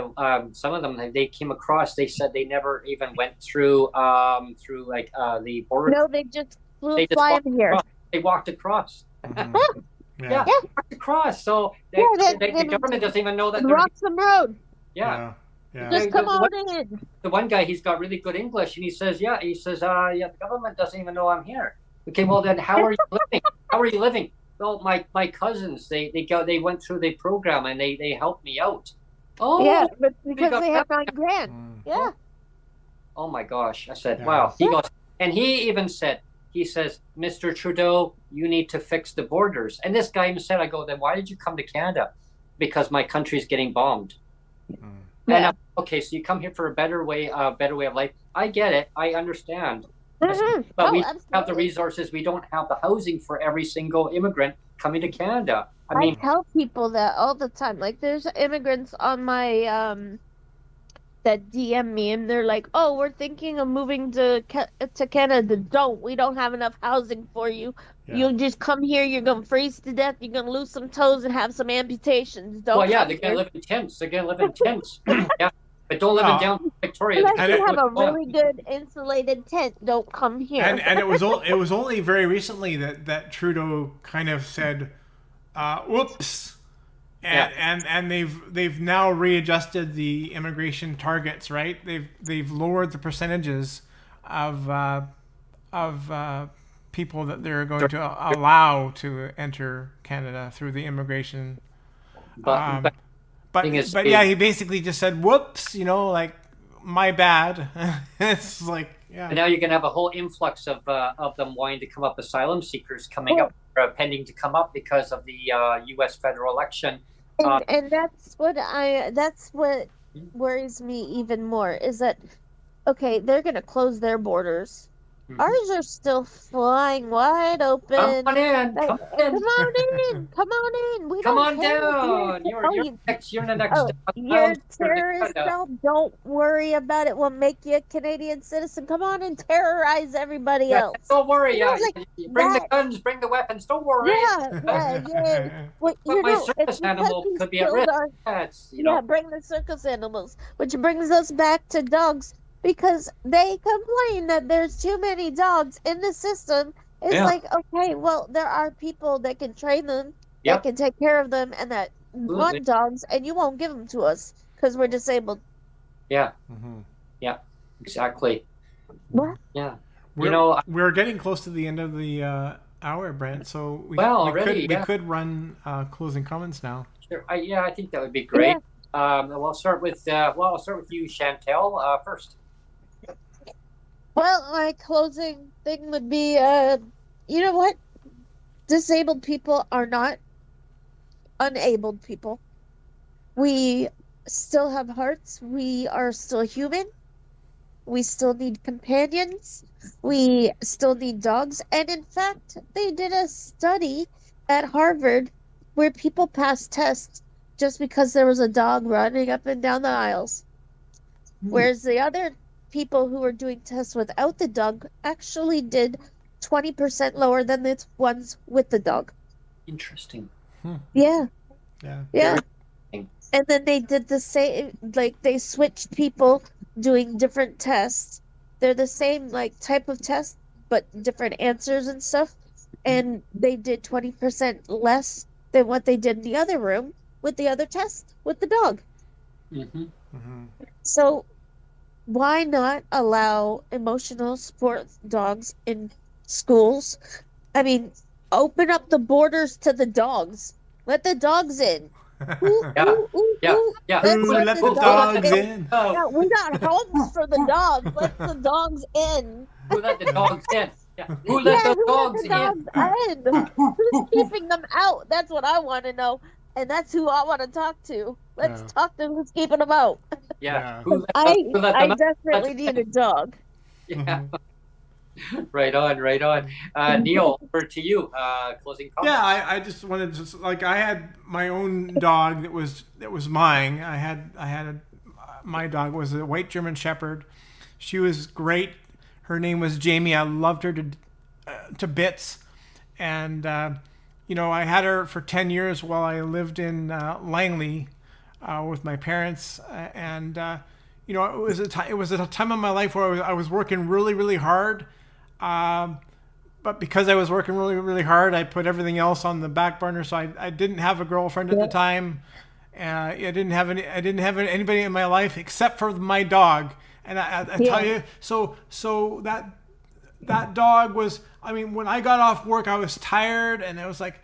some of them, they came across. They said they never even went through the border. No, they just fly in here. They walked across. Mm-hmm. Yeah, walked across. So the government doesn't even know that they're rock some road. Yeah. Just come on in. The one guy, he's got really good English, and he says, the government doesn't even know I'm here. Okay, well then, how are you living? How are you living? Well, my cousins, they went through the program and they helped me out. Oh, yeah, but because they have $9,000. Yeah. Oh my gosh! I said, wow. He goes, and he even said. He says, Mr. Trudeau, you need to fix the borders. And this guy even said, I go, then why did you come to Canada? Because my country's getting bombed. And okay, so you come here for a better way of life. I get it. I understand. Mm-hmm. But we don't have the resources. We don't have the housing for every single immigrant coming to Canada. I tell people that all the time. Like, there's immigrants on my that DM me, and they're like, "Oh, we're thinking of moving to Canada. We don't have enough housing for you. Yeah. You'll just come here. You're gonna freeze to death. You're gonna lose some toes and have some amputations. They're gonna live in tents. Yeah, but don't live in down Victoria. Unless you have a really good insulated tent, don't come here. And it was only very recently that Trudeau kind of said, "Whoops." And they've now readjusted the immigration targets, right? They've lowered the percentages of people that they're going to allow to enter Canada through the immigration. But he basically just said, "Whoops," like, my bad. It's like, yeah. And now you're gonna have a whole influx of them wanting to come up, asylum seekers coming up, pending to come up because of the U.S. federal election. And that's what worries me even more is that, okay, they're going to close their borders. Mm-hmm. Ours are still flying wide open. Come on in. Come on in. Come on down. You're the next. You're a terrorist. Don't worry about it. We'll make you a Canadian citizen. Come on and terrorize everybody else. Don't worry. Bring the guns. Bring the weapons. Don't worry. Yeah. But my circus animal could be at risk. Bring the circus animals, which brings us back to dogs. Because they complain that there's too many dogs in the system. It's like, okay, well, there are people that can train them, that can take care of them, and that want dogs, and you won't give them to us because we're disabled. Yeah. Mm-hmm. Yeah, exactly. What? Yeah. We're getting close to the end of the hour, Brent, so we could run closing comments now. Sure. I think that would be great. Yeah. I'll start with you, Chantelle, first. Well, my closing thing would be, you know what? Disabled people are not unabled people. We still have hearts. We are still human. We still need companions. We still need dogs. And in fact, they did a study at Harvard where people passed tests just because there was a dog running up and down the aisles. Whereas the other people who were doing tests without the dog actually did 20% lower than the ones with the dog. Interesting. Yeah. Yeah. And then they did the same, like, they switched people doing different tests. They're the same, like, type of test, but different answers and stuff. And they did 20% less than what they did in the other room with the other test with the dog. Mm-hmm. Mm-hmm. So why not allow emotional support dogs in schools? I mean, open up the borders to the dogs. Let the dogs in. Ooh, Yeah, ooh, ooh, yeah, ooh. yeah. Let's Who let let the the dogs dogs in. in? Oh, Yeah, we got homes for the dogs. Let the dogs in. who let the dogs in? Yeah, who let Yeah, the who let dogs the in? dogs in? Who's keeping them out? That's what I want to know. And that's who I want to talk to. Let's Yeah. talk to who's keeping them out. Yeah, Yeah. who let them? I Who let I them out? Let desperately them need in. a dog. Yeah, right on, right on. Neil, over to you. Closing Yeah, comments. I just wanted to like I had my own dog that was mine. My dog was a white German Shepherd. She was great. Her name was Jamie. I loved her to bits, and I had her for 10 years while I lived in Langley with my parents, and it was a time in my life where I was working really really hard. Um, but because I was working really, really hard, I put everything else on the back burner. So I didn't have a girlfriend at the time. I didn't have anybody in my life except for my dog. And I tell you, so that dog was. I mean, when I got off work, I was tired, and it was like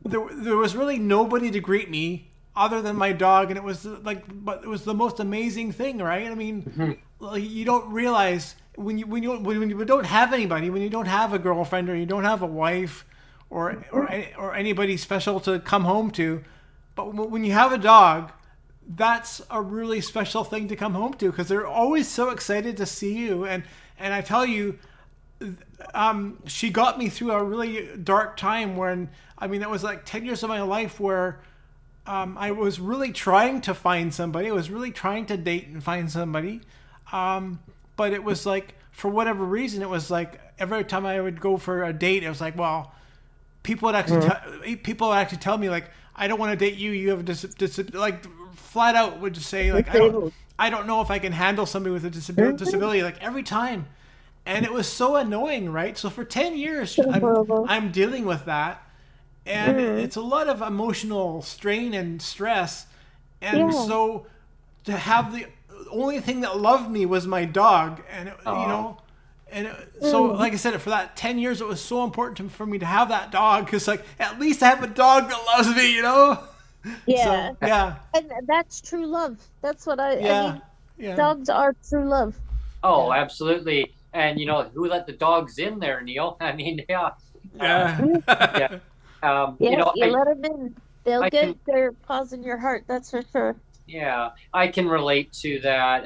there was really nobody to greet me other than my dog, and it was but it was the most amazing thing, right? I mean, like, you don't realize when you don't have anybody, when you don't have a girlfriend or you don't have a wife or anybody special to come home to, but when you have a dog, that's a really special thing to come home to because they're always so excited to see you, and I tell you, she got me through a really dark time when, I mean, it was like 10 years of my life where I was really trying to find somebody. I was really trying to date and find somebody. But it was like, for whatever reason, it was like every time I would go for a date, it was like, well, people would actually tell me like, I don't want to date you. You have a like flat out would just say like, I don't know if I can handle somebody with a disability like every time. And it was so annoying, right? So for 10 years, I'm dealing with that. And it's a lot of emotional strain and stress. And so to have the only thing that loved me was my dog. And, so like I said, for that 10 years, it was so important for me to have that dog. Because, like, at least I have a dog that loves me, Yeah. So, yeah. And that's true love. That's what I mean. Yeah. Dogs are true love. Oh, absolutely. And who let the dogs in there, Neil? I mean, yeah. Yeah. You let them in. They'll get can, their paws in your heart. That's for sure. Yeah, I can relate to that.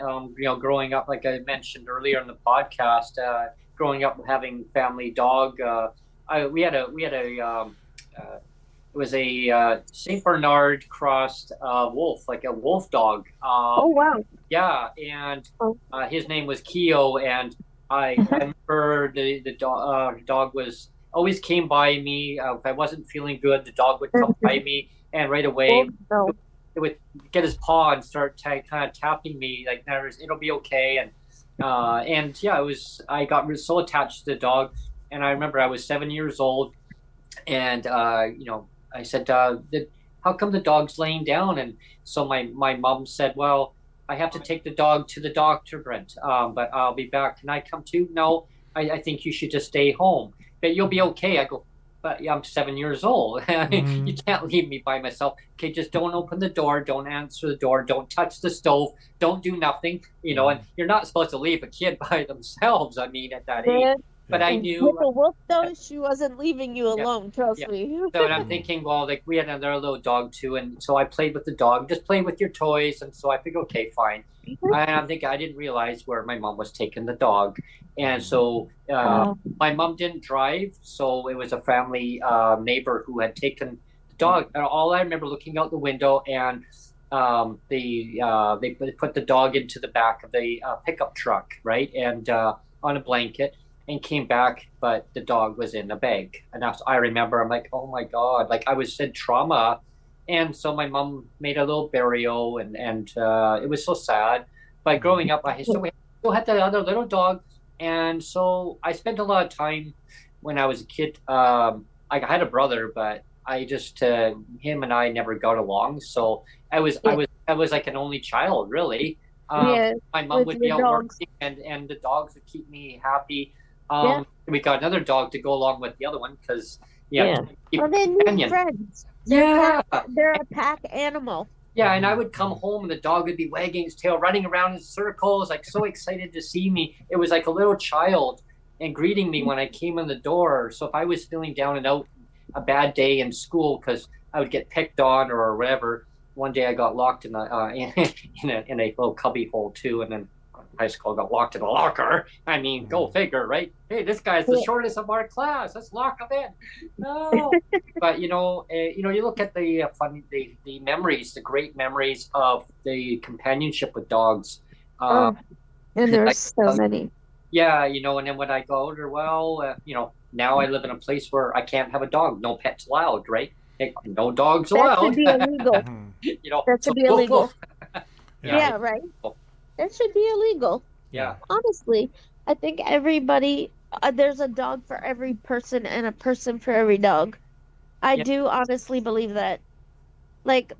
Growing up, like I mentioned earlier in the podcast, growing up having family dog. We had a it was a Saint Bernard crossed wolf, like a wolf dog. Oh wow! Yeah, and his name was Keo, and I remember the dog was always came by me. If I wasn't feeling good, the dog would come by me, and right away it would get his paw and start kind of tapping me like, it'll be okay. And yeah, I got so attached to the dog. And I remember I was 7 years old, and I said, how come the dog's laying down? And so my mom said, well, I have to take the dog to the doctor, Brent, but I'll be back. Can I come too? No, I think you should just stay home, but you'll be okay. I go, but I'm 7 years old. You can't leave me by myself. Okay, just don't open the door. Don't answer the door. Don't touch the stove. Don't do nothing. And you're not supposed to leave a kid by themselves. I mean, at that age. But I knew with the wolf though, she wasn't leaving you alone. Trust me. So and I'm thinking, well, like we had another little dog too, and so I played with the dog, just play with your toys, and so I figured, okay, fine. And I'm thinking, I didn't realize where my mom was taking the dog, and so my mom didn't drive, so it was a family neighbor who had taken the dog. And all I remember looking out the window, and they put the dog into the back of the pickup truck, right, and on a blanket. And came back, but the dog was in a bag. And I remember, I'm like, oh my God, like I was in trauma. And so my mom made a little burial, and it was so sad. But growing up, I still had the other little dog. And so I spent a lot of time when I was a kid. I had a brother, but I just, him and I never got along. So I was like an only child, really. My mom would be out working, and the dogs would keep me happy. We got another dog to go along with the other one because Well, they need friends. Yeah. They're a pack animal. Yeah, and I would come home and the dog would be wagging his tail, running around in circles, like so excited to see me. It was like a little child and greeting me when I came in the door. So if I was feeling down and out, a bad day in school because I would get picked on or whatever, one day I got locked in a little cubby hole too, and then high school got locked in a locker. I mean, go figure, right? Hey, this guy's the shortest of our class. Let's lock him in. No, but you look at the memories, the great memories of the companionship with dogs. And there's so many. Yeah, and then when I got older, well, now I live in a place where I can't have a dog. No pets allowed, right? No dogs allowed. That should be illegal. That should be illegal. Yeah, right. That should be illegal. Yeah. Honestly, I think everybody, there's a dog for every person and a person for every dog. I do honestly believe that. Like,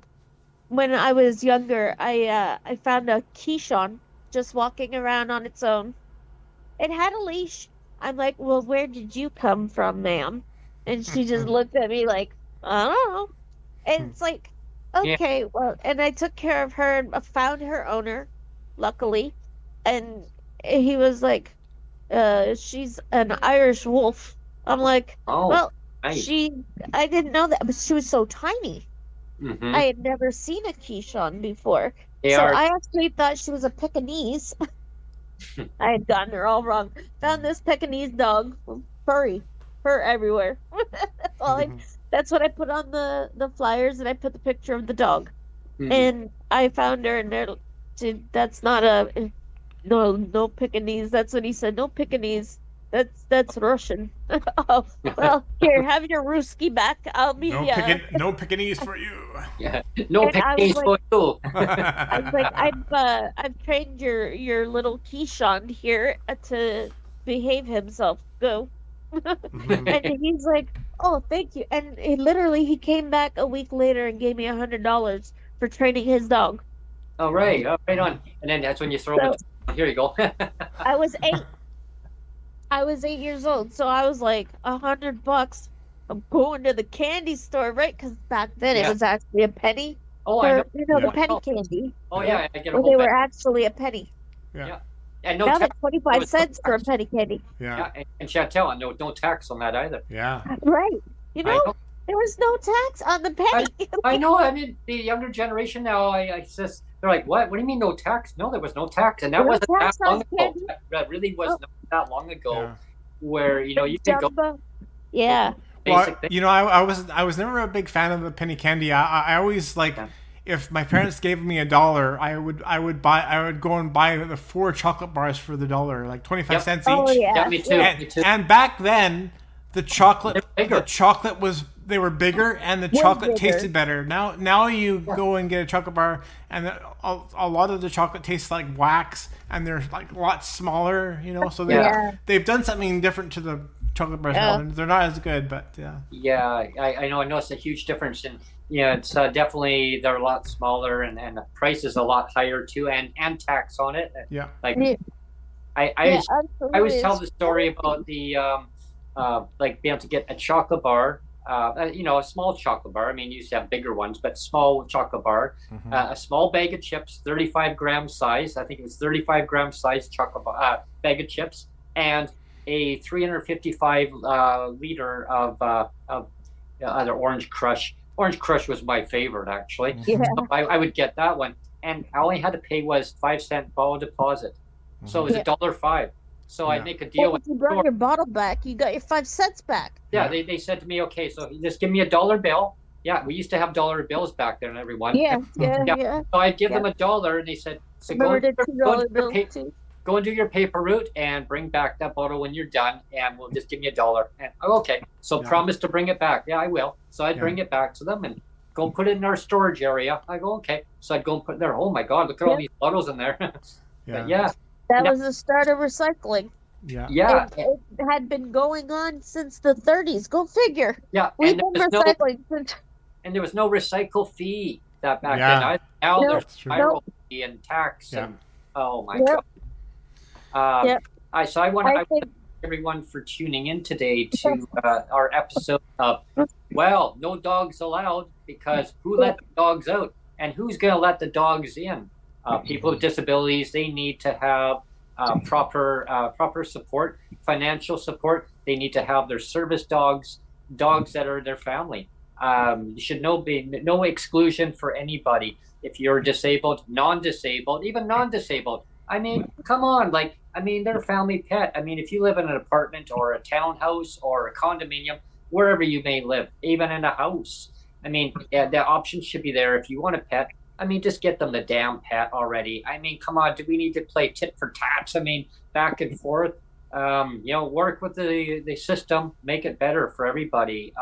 when I was younger, I found a Keeshon just walking around on its own. It had a leash. I'm like, well, where did you come from, ma'am? And she just looked at me like, I don't know. And it's like, okay, well, and I took care of her and found her owner, luckily. And he was like, she's an Irish wolf. I'm like, well, nice. I didn't know that, but she was so tiny. Mm-hmm. I had never seen a Keeshon before. I actually thought she was a Pekingese. I had gotten her all wrong. Found this Pekingese dog, fur everywhere. That's what I put on the flyers, and I put the picture of the dog. Mm-hmm. And I found her, and that's not no Pekingese. That's what he said. No Pekingese. That's Russian. Oh, well, here, have your Ruski back. I'll be no Pekingese for you. Yeah, no Pekingese for you. I was like, I've trained your little Keeshon here to behave himself. Go. And he's like, oh, thank you. And he came back a week later and gave me $100 for training his dog. Oh, right. Oh, right on. And then that's when you throw it. Here you go. I was 8. I was 8 years old, so I was like, $100. I'm going to the candy store, right? Because back then it was actually a penny. Oh, I know. The penny candy. Oh, yeah. I get a whole whole they were actually a penny. Yeah. And now they're 25 cents for a penny candy. Yeah. And Chantelle, no tax on that either. Yeah. Right. There was no tax on the penny. I know. I mean, the younger generation now, I just, they're like, what? What do you mean no tax? No, there was no tax. And that wasn't that long ago. That really was not that long ago where, you could go. Yeah. Well, I was never a big fan of the penny candy. I always if my parents gave me $1, I would go and buy the 4 chocolate bars for the $1, like 25 cents each. Oh, yeah. Me too. And back then, the chocolate was, they were bigger and the chocolate tasted better. Now you go and get a chocolate bar and a lot of the chocolate tastes like wax and they're like a lot smaller, so they've done something different to the chocolate bars. They're not as good, but I know. I noticed a huge difference in. It's definitely, they're a lot smaller and the price is a lot higher too, and tax on it. Yeah. I always tell the story about the being able to get a chocolate bar, a small chocolate bar. I mean, you used to have bigger ones, but small chocolate bar, a small bag of chips, 35 gram size. I think it was 35 gram size chocolate bar, bag of chips, and a 355 liter of either Orange Crush. Orange Crush was my favorite, actually. Yeah. So I would get that one, and all I had to pay was 5-cent bottle deposit, so it was $1.05. So I'd make a deal with. If you brought your bottle back, you got your 5 cents back. Yeah, they said to me, okay, so just give me $1 bill. Yeah, we used to have dollar bills back then, everyone. Yeah. So I'd give them $1, and they said, so go and do your paper route and bring back that bottle when you're done, and we'll just give me $1. And okay, so promise to bring it back. Yeah, I will. So I'd bring it back to them and go and put it in our storage area. I go, okay. So I'd go and put it there. Oh my God, look at all these bottles in there. That was the start of recycling. Yeah. It had been going on since the 30s. Go figure. Yeah. We've been recycling since. And there was no recycle fee back then. Now there's spiral fee and tax and oh my God. I everyone for tuning in today to our episode of, well, no dogs allowed, because who let the dogs out and who's going to let the dogs in? People with disabilities, they need to have proper support, financial support. They need to have their service dogs that are their family. You should be no exclusion for anybody. If you're disabled, non-disabled, even non-disabled, I mean, come on, like, I mean, they're a family pet. I mean, if you live in an apartment or a townhouse or a condominium, wherever you may live, even in a house, I mean, the option should be there. If you want a pet, I mean, just get them the damn pet already. I mean, come on, do we need to play tit for tat? I mean, back and forth. Work with the system, make it better for everybody.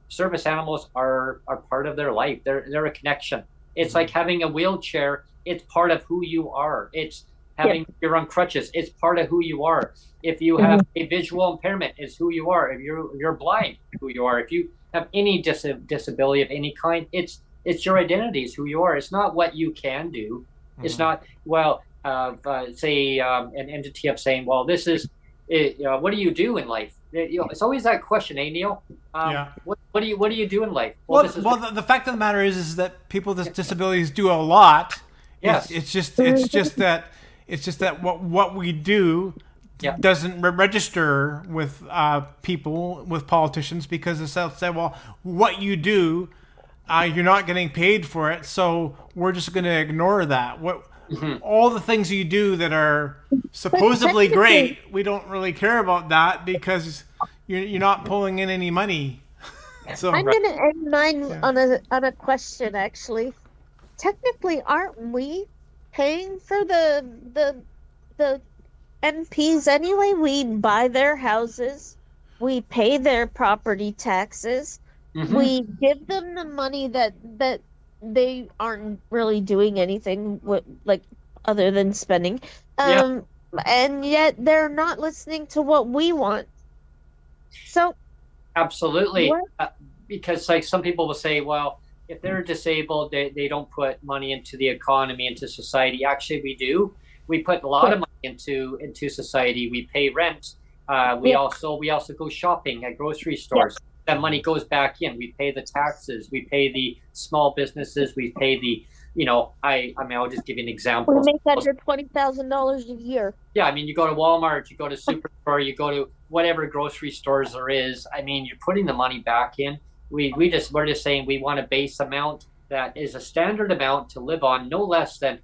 Service animals are part of their life. They're a connection. It's like having a wheelchair. It's part of who you are. It's having you're on crutches. It's part of who you are. If you have a visual impairment, it's who you are. If you're blind, who you are. If you have any disability of any kind, it's your identity. It's who you are. It's not what you can do. It's not an entity of saying, well, this is what do you do in life? It's always that question, Neil? What do you do in life? Well, the fact of the matter is that people with disabilities do a lot. Yes. It's just that what we do doesn't register with people, with politicians, because the South said, well, what you do, you're not getting paid for it, so we're just going to ignore that. All the things you do that are supposedly great, we don't really care about that because you're not pulling in any money. So I'm going to end mine on a question, actually. Technically, aren't we paying for the MPs anyway? We buy their houses, we pay their property taxes, we give them the money that they aren't really doing anything with, like, other than spending. And yet they're not listening to what we want. So absolutely, because like some people will say, well, if they're disabled, they don't put money into the economy, into society. Actually, we do. We put a lot of money into society. We pay rent. We also go shopping at grocery stores. That money goes back in. We pay the taxes. We pay the small businesses. We pay the, I'll just give you an example. We make under $20,000 a year. Yeah, I mean, you go to Walmart, you go to Superstore, you go to whatever grocery stores there is. I mean, you're putting the money back in. We're just saying we want a base amount that is a standard amount to live on, no less than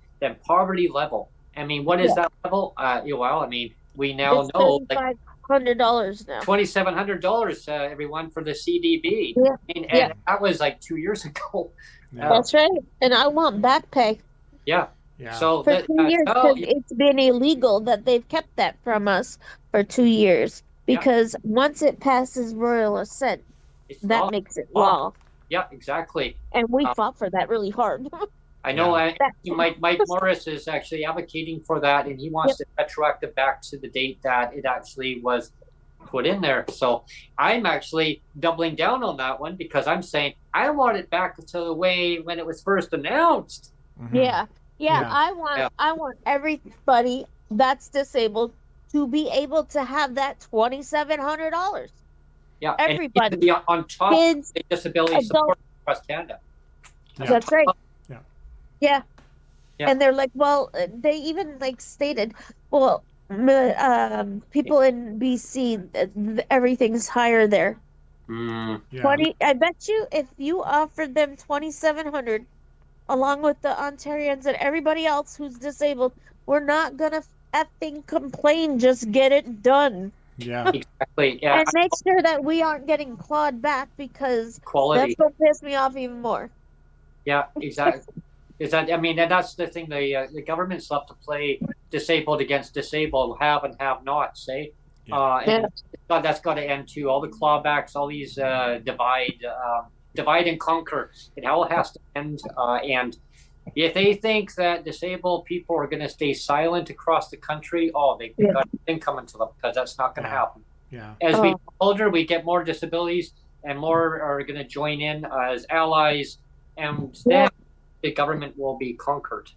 poverty level. I mean, what is that level? I mean, we now know, like, $2,700 now. $2,700, everyone, for the CDB. Yeah. And that was like 2 years ago. That's right. And I want back pay. Yeah. So for 2 years, because it's been illegal that they've kept that from us for 2 years. Because once it passes royal assent, that makes it law. Yeah, exactly. And we fought for that really hard. I know. Mike Morris is actually advocating for that, and he wants to retroact it back to the date that it actually was put in there. So I'm actually doubling down on that one, because I'm saying I want it back to the way when it was first announced. I want everybody that's disabled to be able to have that $2,700. Yeah, everybody, and to be on top of the disability support across Canada. That's right. Yeah. And they're like, well, they even stated, well, people in BC, everything's higher there. 20. I bet you if you offered them $2,700, along with the Ontarians and everybody else who's disabled, we're not gonna effing complain. Just get it done. Yeah, exactly. Yeah, and make sure that we aren't getting clawed back, because quality. That's gonna piss me off even more. Yeah, exactly. And that's the thing. The government's love to play disabled against disabled, have and have nots, and that's got to end too. All the clawbacks, all these divide and conquer. It all has to end. And if they think that disabled people are going to stay silent across the country, they've got a thing coming to them, because that's not going to happen. Yeah. As we get older, we get more disabilities, and more are going to join in as allies, and then the government will be conquered.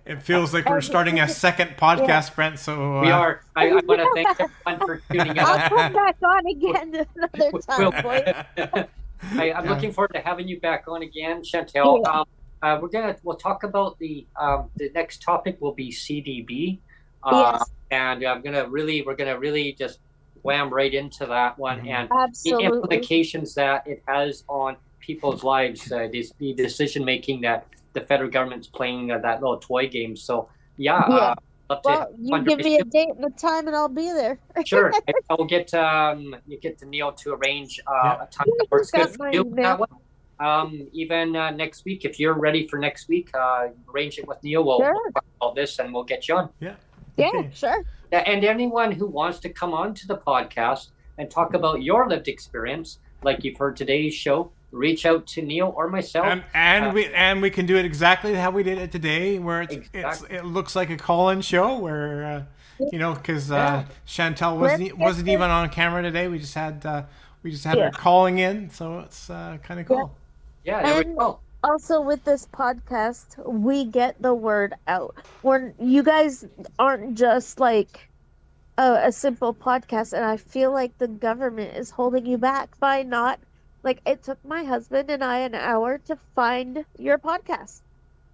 It feels like we're starting a second podcast, Brent. So we are. I want to thank everyone for tuning in. I'll come back on again another time, boys. I'm looking forward to having you back on again, Chantelle. Yeah. We'll talk about the next topic will be CDB. Yes. And we're gonna really just wham right into that one and Absolutely. the implications that it has on people's lives, the decision making that the federal government's playing that little toy game. So Well, you give me a date and a time, and I'll be there. Sure, I'll get you get to Neil to arrange a time that works good for you. That one. Even next week, if you're ready for next week, arrange it with Neil. We'll talk about this and we'll get you on. Yeah. Yeah, sure. And anyone who wants to come on to the podcast and talk about your lived experience, like you've heard today's show, reach out to Neil or myself. And we can do it exactly how we did it today, where it looks like a call-in show, where because Chantelle wasn't even on camera today. We just had her calling in, so it's kind of cool. Yeah, there we go. Also, with this podcast, we get the word out. You guys aren't just like a simple podcast, and I feel like the government is holding you back by not. Like, it took my husband and I an hour to find your podcast.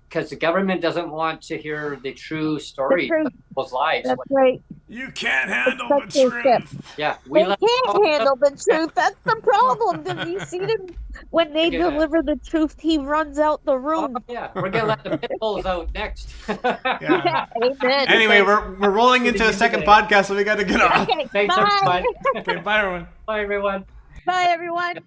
Because the government doesn't want to hear the true story of people's lives. That's right. You can't handle the truth. Yeah, they can't handle the truth. That's the problem. Have you seen him when they deliver the truth? He runs out the room. Oh, yeah, we're gonna let the pit bulls out next. Amen. Anyway, we're rolling into a second podcast, so we got to get on. Okay, Thanks, bye. everyone. Okay, bye everyone. Bye, everyone. Bye, everyone.